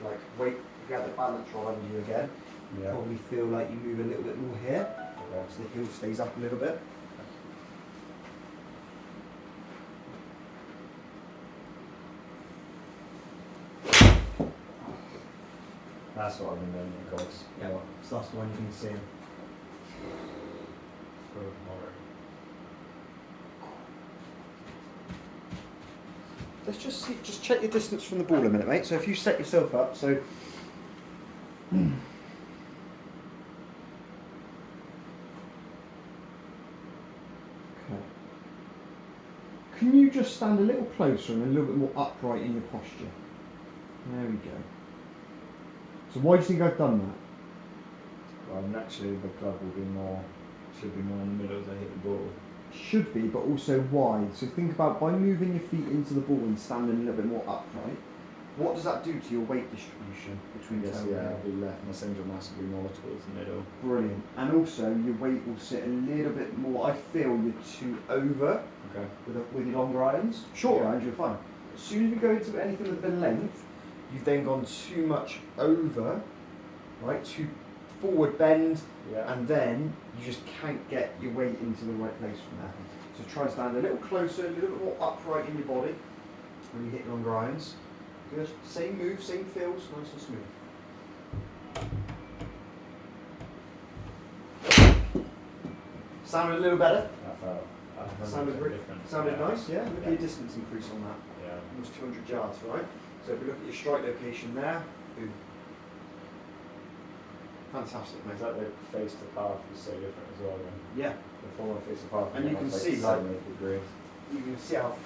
like weight, you have the balance rod under you again. Yeah. Probably feel like you move a little bit more here, Okay. so the heel stays up a little bit. That's what I've been doing, of course. Yeah. So that's the one you can see. For more. Let's just see, just check your distance from the ball a minute, mate. So if you set yourself up, so okay. Can you just stand a little closer and a little bit more upright in your posture? There we go. So why do you think I've done that? Well, naturally the club will be more, should be more in the middle as I hit the ball. Should be, but also wide. So think about by moving your feet into the ball and standing a little bit more upright, what does that do to your weight distribution between Yes, toe yeah, and I'll be left, my central mass will be more towards the middle. Brilliant. And also your weight will sit a little bit more, I feel you're too over Okay. with your longer irons. Short Yeah. irons you're fine. As soon as you go into anything with a bit of length, you've then gone too much over, right, too forward bend, Yeah. and then you just can't get your weight into the right place from there. So try and stand a little closer, a little bit more upright in your body when you hit longer irons. Good. Same move, same feels, nice and smooth. Sounded a little better. That felt. Sounded really, different. sounded Yeah. nice, yeah. Look Yeah. at your distance increase on that. Yeah. Almost 200 yards, right? So if we look at your strike location there, boom. Fantastic, mate. Is that the face to path is so different as well then? Yeah. The former face to path. And you can see, like, 78 degrees. You can see how,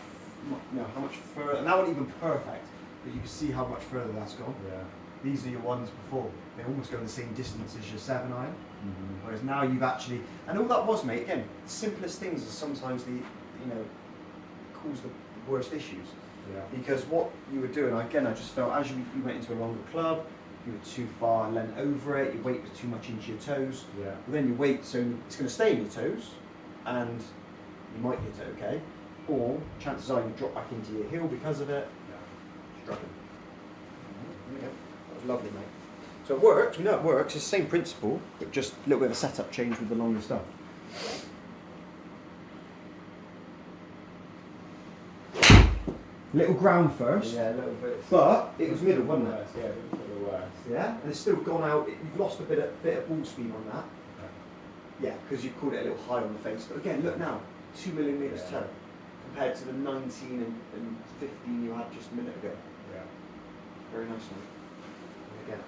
how much further, and that wasn't even perfect, but you can see how much further that's gone. Yeah. These are your ones before. They almost go the same distance as your 7 iron. Mm-hmm. Whereas now you've actually, and all that was, mate, again, the simplest things are sometimes cause the worst issues. Yeah. Because what you were doing, again, I just felt as you went into a longer club, you were too far leant over it, your weight was too much into your toes. Yeah. But then your weight, so it's going to stay in your toes, and you might hit it okay, or chances are you drop back into your heel because of it. Struggling. There we go. That was lovely, mate. So it works, we know it works, it's the same principle, but just a little bit of a setup change with the longer stuff. Little ground first, Yeah, a little bit. but it was middle, wasn't it? Yeah, it was middle worse. Yeah, and it's still gone out. You've lost a bit of ball speed on that. Yeah, because you called it a little high on the face. But again, look now, 2 millimetres Yeah. toe compared to the 19 and 15 you had just a minute ago. Yeah. Very nice one. Again.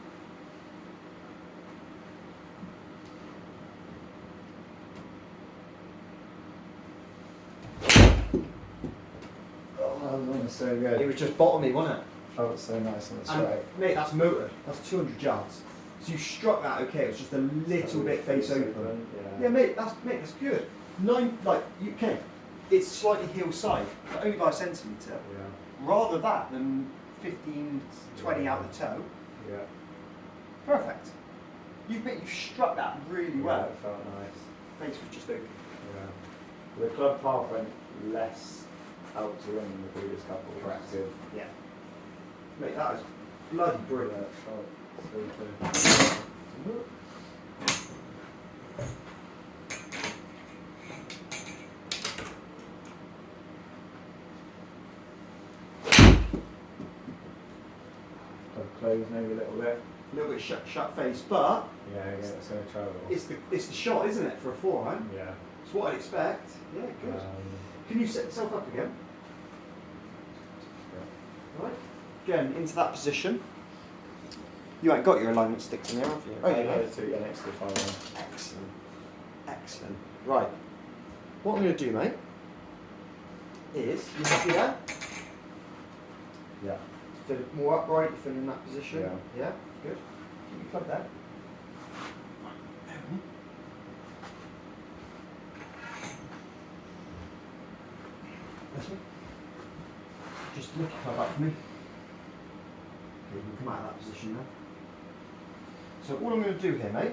Oh, that was so It good. was just bottomy, wasn't it? Felt so nice on the And, straight. mate, that's motored. That's 200 yards. So you struck that okay. It was just a little bit face open. Yeah, mate, that's good. You can. It's slightly heel side, but only by a centimetre. Yeah. Rather that than 15, 20 out the toe. Yeah. Perfect. You've struck that really well. It felt nice. Face was just open. Yeah. The club path went less out to in than the previous couple. Corrected. Yeah. Mate, that was bloody Yeah, brilliant. it felt so good. Club closed maybe a little bit. A little bit shut face, but Yeah, again, it's in trouble. it's the shot, isn't it, for a forehand? Yeah. It's what I'd expect. Yeah, good. Can you set yourself up again? Right. Again, into that position. You ain't got your alignment sticks in there, have you? Oh, you yeah, have. the two, yeah, next to the final. Excellent. Excellent. Right. What I'm going to do, mate, is you happy there? Yeah. Feel more upright, you feel in that position? Yeah. Yeah? Good. Keep your club there. This one. Just lift your club up for me. Okay, you can come out of that position now. So all I'm going to do here, mate,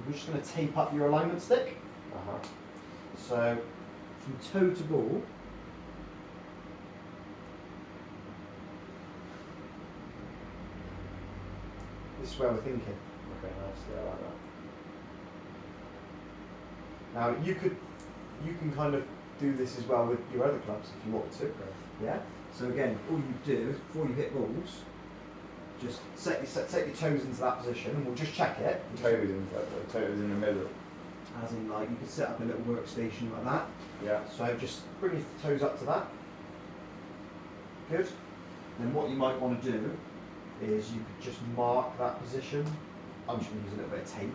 I'm just going to tape up your alignment stick. Uh-huh. So from toe to ball, this is where we're thinking. Okay, nice. Yeah, I like that. Now you can kind of do this as well with your other clubs if you want to. Okay. Yeah. So again, all you do is before you hit balls, just set your toes into that position, and we'll just check it. Toes in the middle. As in, like, you could set up a little workstation like that. Yeah. So just bring your toes up to that. Good. Then what you might want to do is you could just mark that position. I'm just going to use a little bit of tape.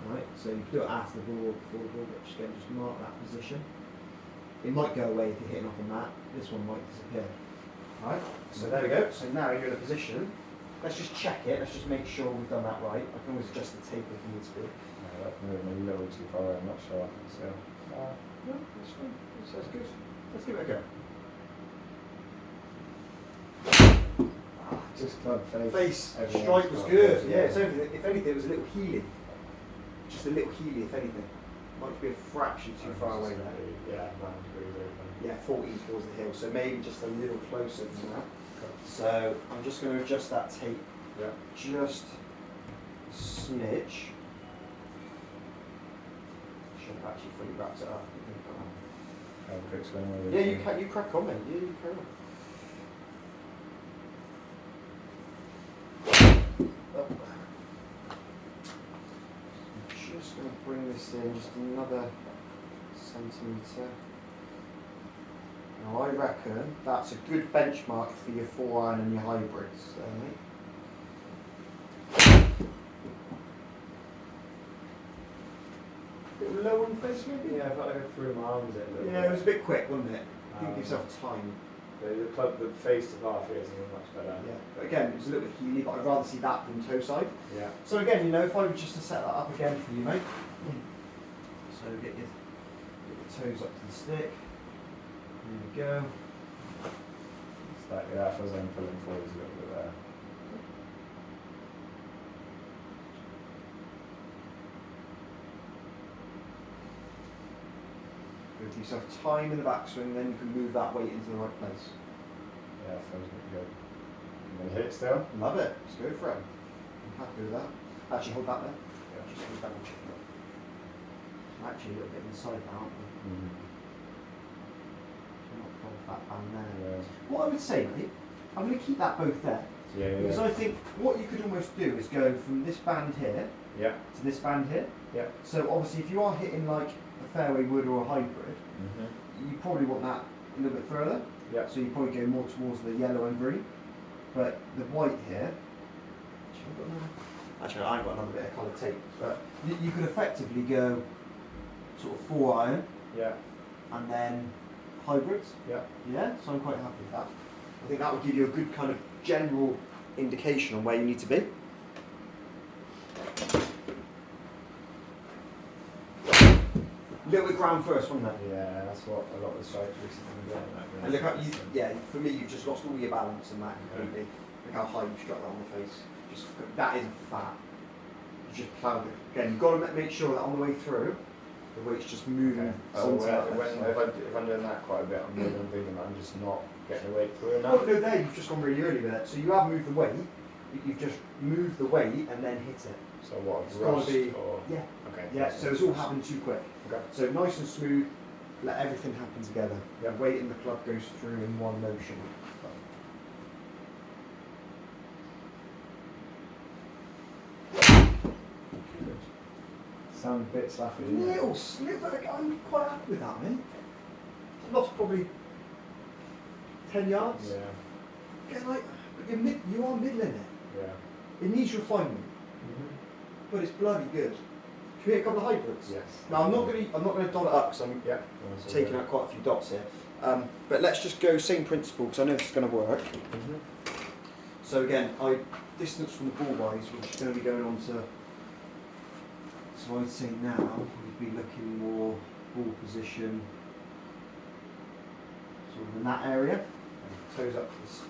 Right. So you can do it after the ball, before the ball, but just again, just mark that position. It might go away if you're hitting off on that. This one might disappear. Right. So there we go. So now you're in a position. Let's just check it. Let's just make sure we've done that right. I can always adjust the tape if needs be. No, that's moving a little too far away, I'm not sure. So, No, that's fine. That's good. Let's give it a go. just club face. Face Everything strike else was got good. good, Yeah, it's only, if anything, it was a little healy. Just a little healy, if anything. Might be a fraction too far away there. Yeah, 9 degrees open. Yeah, 14 towards the hill, so maybe just a little closer than that. So I'm just going to adjust that tape Yeah. just smidge. Should have actually fully wrapped it up. Have a quick swing with Yeah, it. you crack on, mate. Yeah, you carry on. I'm just going to bring this in just another centimetre. Now I reckon that's a good benchmark for your 4-iron and your hybrids, mate. A bit low on the face, maybe? Yeah, I felt like I threw my arms in a little Yeah, bit. it was a bit quick, wasn't it? Give yourself time. The face to path here is much better. Yeah, but again, it was a little bit healy, but I'd rather see that than toe side. Yeah. So again, if I were just to set that up again for you, mate. So get your toes up to the stick. There we go. It's like, yeah, I feel like I'm pulling forwards a little bit there. Give yourself time in the backswing, then you can move that weight into the right place. Yeah, feels pretty good. You gonna hit it still? Love it. Let's go for it. I'm happy with that. Actually, hold that there. Yeah. Just hold that one. Actually, a little bit inside now, aren't we? So not fall that band there. Yeah. What I would say, mate, I'm going to keep that both there. Yeah, Because I think what you could almost do is go from this band here yeah, to this band here. yeah. So obviously if you are hitting like a fairway wood or a hybrid, you probably want that a little bit further. Yeah. So you probably go more towards the yellow and green. But the white here, actually I ain't got another bit of coloured tape, but you could effectively go sort of 4 iron Yeah, and then hybrids. yeah. Yeah, so I'm quite happy with that. I think that would give you a good kind of general indication on where you need to be. Little bit ground first, wasn't it? Yeah, that's what a lot of the strikes recently have been doing. And look how you, yeah, for me you've just lost all your balance and that completely. Look how high you struck that on the face. Just that isn't fat. You just ploughed it. Again, you've got to make sure that on the way through, the weight's just moving. Okay. So onto that when, left if I'm doing that quite a bit, I'm really thinking that I'm just not getting the weight through side. Oh enough. no, there you've just gone really early with it. So you have moved the weight, but you've just moved the weight and then hit it. So what? It's gotta Rushed be- or Yeah. okay. Yeah, so it's all happened too quick. Okay. So nice and smooth, let everything happen together. Yeah. The weight in the club goes through in one motion. Sound a bit slappy. Didn't it? Little bit, I'm quite happy with that, mate. Lost probably 10 yards. Yeah. Again, like, but you are middling it. Yeah. It needs refinement, but it's bloody good. Should we hit a couple of hybrids? Yes. Now I'm not gonna dot it up because I'm Yeah. taking out quite a few dots here. But let's just go same principle because I know this is going to work. So again, distance from the ball wise, we're just going to be going on to. So I'd say now we'd be looking more ball position, sort of in that area. Toes up to this.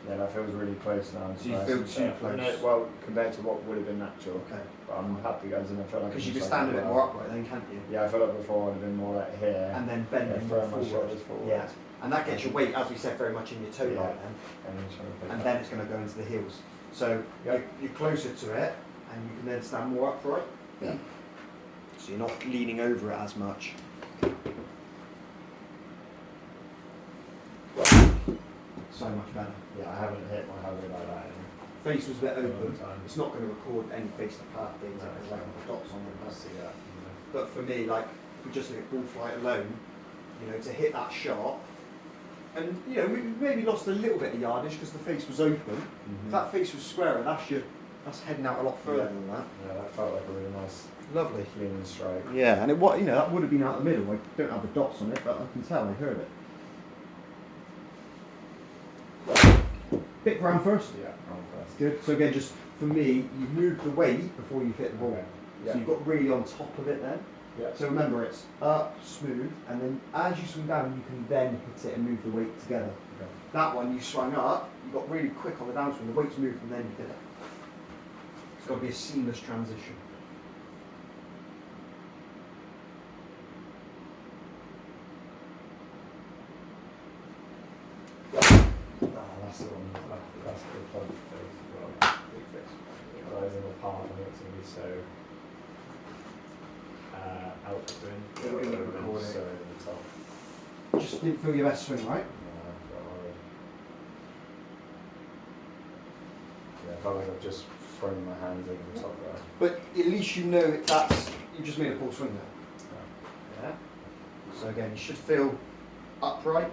Yeah, that feels really close now. So you feel too close? No, well, compared to what would have been natural. Okay. But I'm happy guys, and I feel like Because it's you can just stand a like bit more upright then, can't you? Yeah, I feel like before I'd have been more like here. And then bending yeah, more throw my forward. shoulders forward. Yeah. And that gets your weight, as we said, very much in your toe Yeah. line then. And then trying to pick And up. then it's going to go into the heels. So Yep. you're closer to it, and you can then stand more upright. Yeah. So you're not leaning over it as much. So much better. Yeah, I haven't hit my hybrid like that in Face was a bit a long open. time. It's not going to record any face to part things No, like it's like not. dots on I it. see that. But for me, like if we just look at ball flight alone, you know, to hit that shot, and you know, we maybe lost a little bit of yardage because the face was open. If that face was squarer, that's heading out a lot further Yeah. than that. Yeah, that felt like a really nice Lovely. clean strike. Yeah, and that would have been out the middle. I don't have the dots on it, but I can tell I heard it. Bit ground first. Yeah, wrong first. Good. So again, just for me, you move the weight before you hit the ball. Okay. So Yeah. you've got really on top of it then. Yeah. So remember, it's up, smooth, and then as you swing down, you can then hit it and move the weight together. Okay. That one, you swung up, you got really quick on the downswing, the weight's moved, and then you did it. It's got to be a seamless transition. That's the one. That's the club face as well. Big face. Guys in the park, I think it's going to be so outgoing. It'll be recording. So over the top. Just didn't feel your best swing, right? Yeah, got worried. Yeah, I felt like I've just thrown my hands over the top there. But at least you know that's you just made a poor swing there. Yeah. So again, you should feel upright.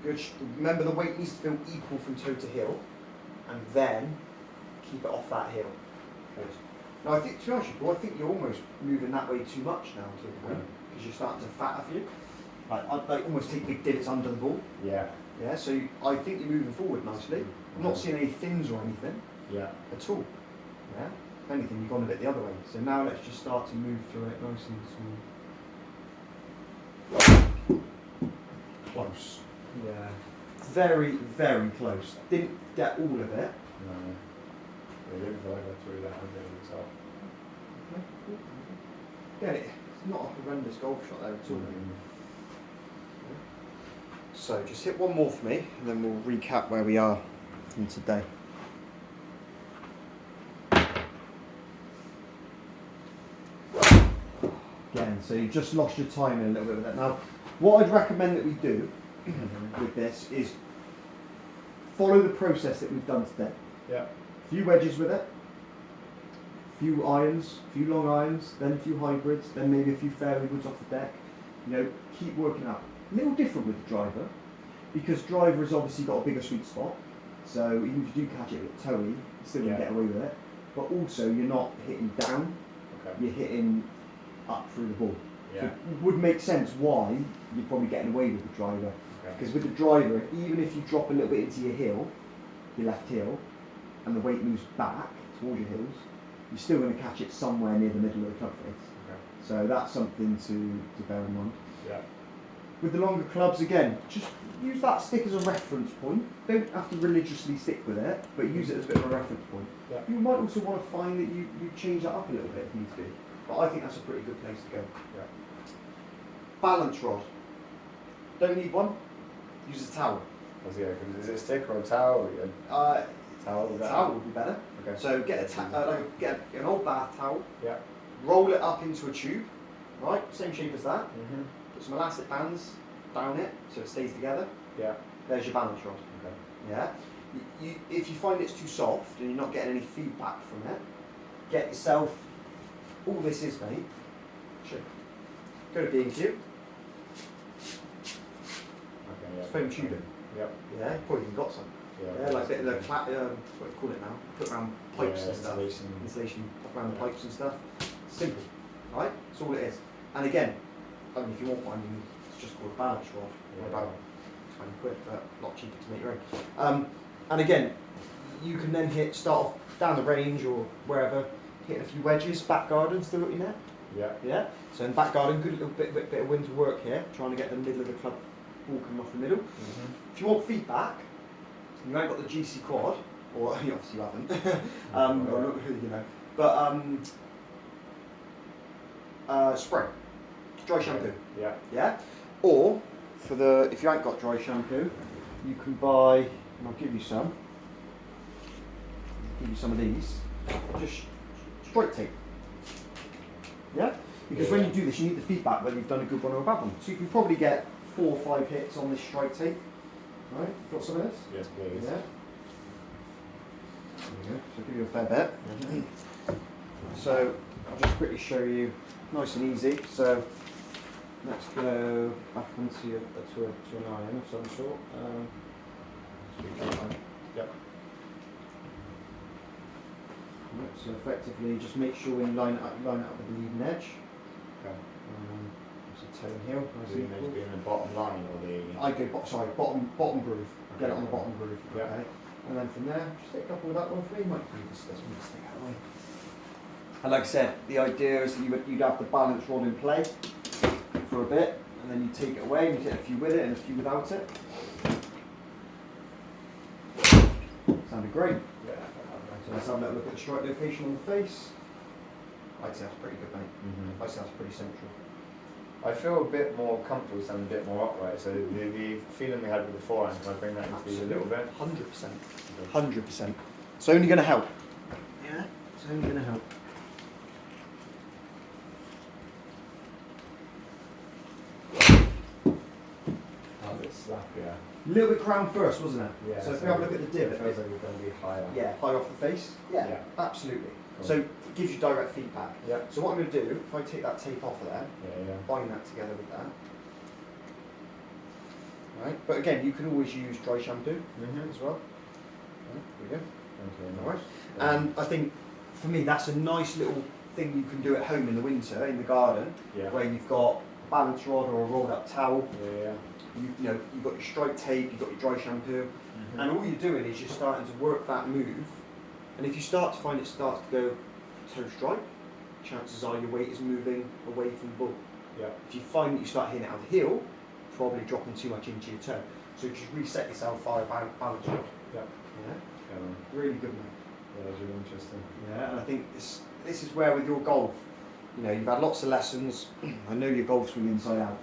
Good. Remember, the weight needs to feel equal from toe to heel, and then keep it off that heel. Good. Now, I think, to be honest with you, I think you're almost moving that way too much now to the point because you're starting to fat a few. Like almost take big divots under the ball. Yeah. Yeah. So I think you're moving forward nicely. I'm not seeing any thins or anything Yeah. at all. Yeah. If anything, you've gone a bit the other way. So now let's just start to move through it nice and smooth. Close. Yeah. Very, very close. Didn't get all of it. No. Yeah, you didn't feel like I threw that hand over the top. Get it. It's not a horrendous golf shot there at all. So just hit one more for me, and then we'll recap where we are from today. Again, so you just lost your timing a little bit with that. Now, what I'd recommend that we do with this is follow the process that we've done today. Yeah. A few wedges with it, a few irons, a few long irons, then a few hybrids, then maybe a few fairway woods off the deck. You know, keep working out. A little different with the driver, because driver has obviously got a bigger sweet spot. So even if you do catch it a bit toey, you still can Yeah. get away with it. But also you're not hitting down, Okay. you're hitting up through the ball. So Yeah. it would make sense why you're probably getting away with the driver. Okay. Because with the driver, even if you drop a little bit into your heel, your left heel, and the weight moves back towards your heels, you're still going to catch it somewhere near the middle of the club face. Okay. So that's something to bear in mind. Yeah. With the longer clubs, again, just use that stick as a reference point. Don't have to religiously stick with it, but use it as a bit of a reference point. Yeah. You might also want to find that you change that up a little bit if needs be. But I think that's a pretty good place to go. Yeah. Balance rod. Don't need one. Use a towel. Is it a stick or a towel? Towel. A towel would be better. Okay. So get get an old bath towel. Yeah. Roll it up into a tube. Right, same shape as that. Mhm. Put some elastic bands down it so it stays together. Yeah. There's your balance rod. Okay. Yeah. If you find it's too soft and you're not getting any feedback from it, get yourself. All this is, mate. Sure. Go to B&Q. Okay. Yeah. It's foam tubing. Yep. Yeah. You probably even got some. Yeah. Yeah, like a bit of the what do you call it now? Put around pipes Yeah, and stuff. installation. Installation around the pipes and stuff. Simple, right? That's all it is. And again, I mean, if you want one, it's just called a balance rod. Yeah. About 20 quid, but a lot cheaper to make your own. And again, you can then start off down the range or wherever, hitting a few wedges, back garden, still at your net. Yeah. Yeah. So in back garden, good little bit of wind to work here, trying to get the middle of the club ball coming off the middle. Mhm. If you want feedback, you ain't got the GC quad, or obviously you haven't, or, you know, but spray, dry shampoo, Yeah. yeah. Or for the if you ain't got dry shampoo, you can buy, and I'll give you some. Give you some of these. Just straight tape. Yeah. Because when you do this, you need the feedback whether you've done a good one or a bad one. So you can probably get 4 or 5 hits on this strike tape. Right, got some of this? Yes, please. Yeah. There you go. So I'll give you a fair bit. Mhm. So I'll just quickly show you, nice and easy. So let's go back onto to an iron of some sort. Yep. Right, so effectively, just make sure when you line it up with the leading edge. Okay. There's a tone here. Nice The and image equal. being the bottom line or the. I go bottom groove. Get it on the bottom groove. Yeah. Okay. And then from there, just take a couple of that one for me. Might be this mistake out of the way. And like I said, the idea is that you'd have the balance rod in play for a bit, and then you take it away and you hit a few with it and a few without it. Sounded great. Yeah. So let's have a little look at the strike location on the face. I'd say that's pretty good, mate. Mhm. I'd say that's pretty central. I feel a bit more comfortable standing a bit more upright. So the feeling we had with the forehand, can I bring that into these a little bit? 100%. 100%. It's only going to help. Yeah, it's only going to help. Oh, a bit slap, yeah. A little bit crown first, wasn't it? Yeah. So if we have a look at the It divot, feels like it's going to be higher. yeah, high off the face. Yeah, Yeah. absolutely. Cool. So it gives you direct feedback. Yeah. So what I'm going to do, if I take that tape off of there, Yeah. bind that together with that. Right, but again, you can always use dry shampoo Mhm. as well. Right, there we go. Thank you very All much. right. And I think for me, that's a nice little thing you can do at home in the winter in the garden, Yeah. where you've got a balance rod or a rolled up towel. Yeah. You know, you've got your strike tape, you've got your dry shampoo, Mhm. and all you're doing is you're starting to work that move. And if you start to find it starts to go toe strike, chances are your weight is moving away from the ball. Yeah. If you find that you start hitting it out the heel, probably dropping too much into your toe. So just reset yourself via balance rod. Yeah. Yeah, really good, mate. Yeah, that's really interesting. Yeah, and I think this is where with your golf, you know, you've had lots of lessons. I know your golf swing inside out.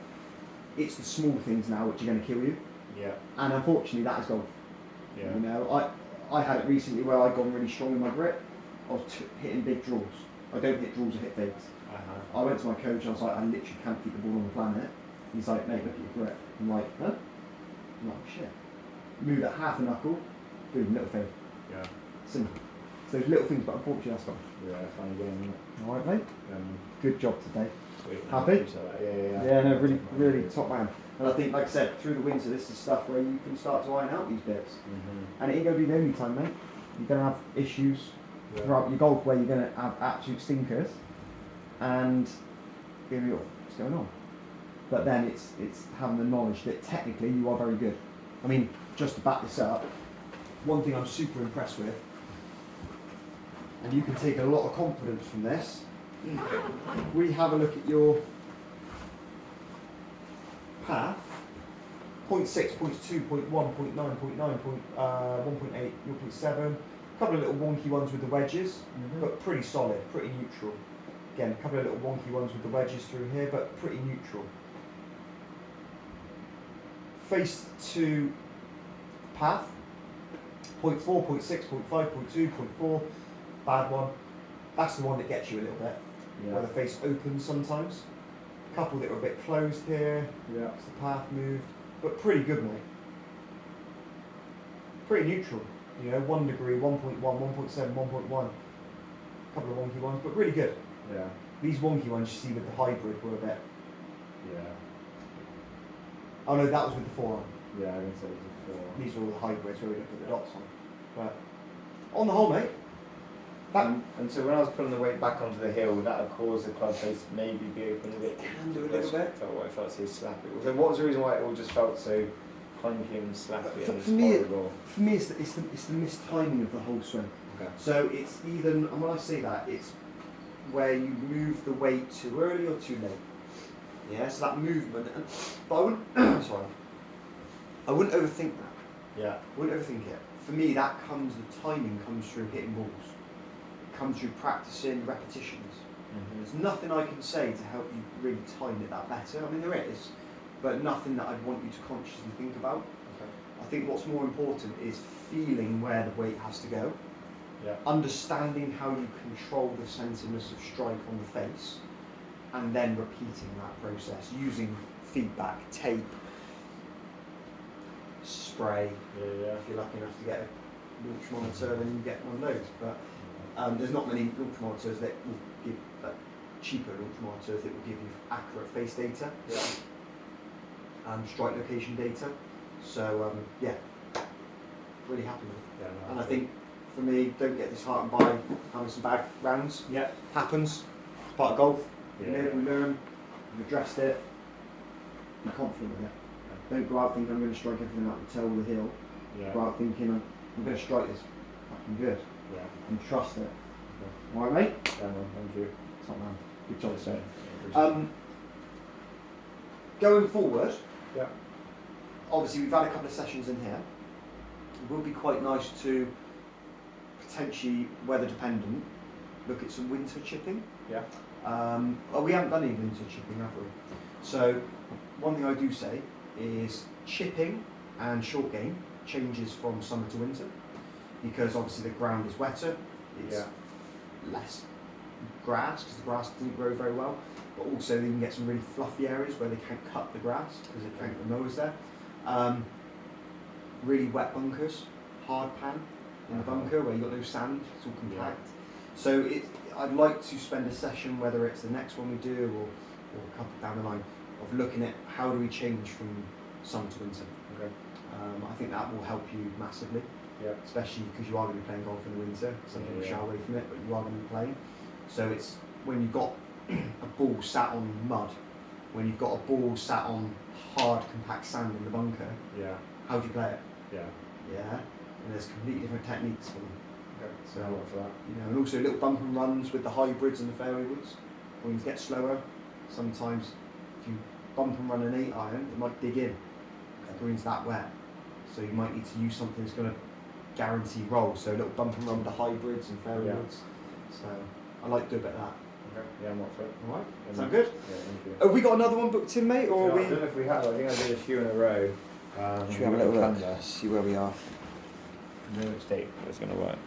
It's the small things now which are going to kill you, Yeah. and unfortunately that is golf. Yeah. You know, I had it recently where I'd gone really strong in my grip. I was hitting big draws. I don't hit draws, I hit fades. Uh-huh. I went to my coach. I was like, I literally can't keep the ball on the planet. He's like, mate, look at your grip. I'm like, huh? I'm like, shit. Move it half a knuckle, boom, little fade. Yeah. Simple. It's those little things, but unfortunately that's gone. Yeah, funny game, isn't it? Alright mate, good job today. Sweet. Happy? Yeah. No, really, really top man. And I think, like I said, through the winter, this is stuff where you can start to iron out these bits. Mm-hmm. And it ain't going to be the only time, mate. You're going to have issues throughout your golf where you're going to have absolute stinkers. And you're going to go, what's going on? But then it's having the knowledge that technically you are very good. I mean, just to back this up, one thing I'm super impressed with, and you can take a lot of confidence from this, we have a look at your path, 0.6, 0.2, 0.1, 0.9, 0.9, 1.8, 0.7, a couple of little wonky ones with the wedges, but pretty solid, pretty neutral. Again, a couple of little wonky ones with the wedges through here, but pretty neutral. Face to path, 0.4, 0.6, 0.5, 0.2, 0.4, bad one. That's the one that gets you a little bit, where the face opens sometimes. A couple that are a bit closed here, Yeah. as the path moved, but pretty good, mate. Pretty neutral, you know, 1 degree, 1.1, 1.7, 1.1. A couple of wonky ones, but really good. Yeah. These wonky ones you see with the hybrid were a bit. Yeah. Oh no, that was with the forearm. Yeah, I think so. Before. These were all the hybrids where we looked at the dots on. But on the whole, mate, that And so when I was pulling the weight back onto the hill, that would cause the club face to maybe be open a bit. can do a little bit. It felt so slappy. So what was the reason why it all just felt so clunky and slappy For- and for me, horrible? For me, it's the mistiming of the whole swing. Okay. So it's either, and when I say that, it's where you move the weight too early or too late. Yeah, so that movement. But I wouldn't. Sorry. I wouldn't overthink that. Yeah. I wouldn't overthink it. For me, the timing comes through hitting balls. It comes through practicing repetitions. There's nothing I can say to help you really time it that better. I mean, there is, but nothing that I'd want you to consciously think about. Okay. I think what's more important is feeling where the weight has to go, Yeah. understanding how you control the centeredness of strike on the face, and then repeating that process using feedback, tape, spray. Yeah. If you're lucky enough to get a launch monitor, then you get one of those. But there's not many launch monitors that will give cheaper launch monitors that will give you accurate face data Yeah. and strike location data. So yeah, really happy with it. Yeah. No, And I think for me, don't get disheartened by having some bad rounds. Yeah. Happens. It's part of golf. We Yeah. live, we learn. We've addressed it. Be confident with it. Don't go out thinking I'm going to strike everything out the tail of the hill. Yeah. Go out thinking I'm going to strike this fucking good Yeah. and trust it. Okay. Alright, mate? Yeah, man, thank you. Top man. Good job, sir. Yeah, Going forward, Yeah. obviously we've had a couple of sessions in here. It would be quite nice to potentially, weather dependent, look at some winter chipping. Yeah. Well, we haven't done any winter chipping, have we? So, one thing I do say is chipping and short game changes from summer to winter because obviously the ground is wetter, it's less grass because the grass doesn't grow very well, but also you can get some really fluffy areas where they can't cut the grass because they can't get the mowers there. Really wet bunkers, hard pan in the bunker where you've got no sand, it's all compact. So I'd like to spend a session, whether it's the next one we do or a couple down the line, of looking at how do we change from summer to winter. Okay. I think that will help you massively, Yeah. especially because you are going to be playing golf in the winter. Some people shy away from it, but you are going to be playing. So it's when you've got a ball sat on mud, when you've got a ball sat on hard, compact sand in the bunker, Yeah. how do you play it? Yeah. Yeah, and there's completely different techniques for them. Okay. So, I'll look for that. you know, and also little bump and runs with the hybrids and the fairway woods. When you get slower, sometimes if you bump and run an 8-iron, it might dig in. The green's that wet, so you might need to use something that's going to guarantee roll. So a little bump and run with the hybrids and fairway woods. So I like to do a bit of that. Okay. Yeah, I'm up for it. All right, Yeah, sound man. good? Yeah, thank you. Have we got another one booked in, mate, or No, are I we? don't know if we have. I think I did a few in a row. Should we have a little look? See where we are. I don't know which date it's going to work.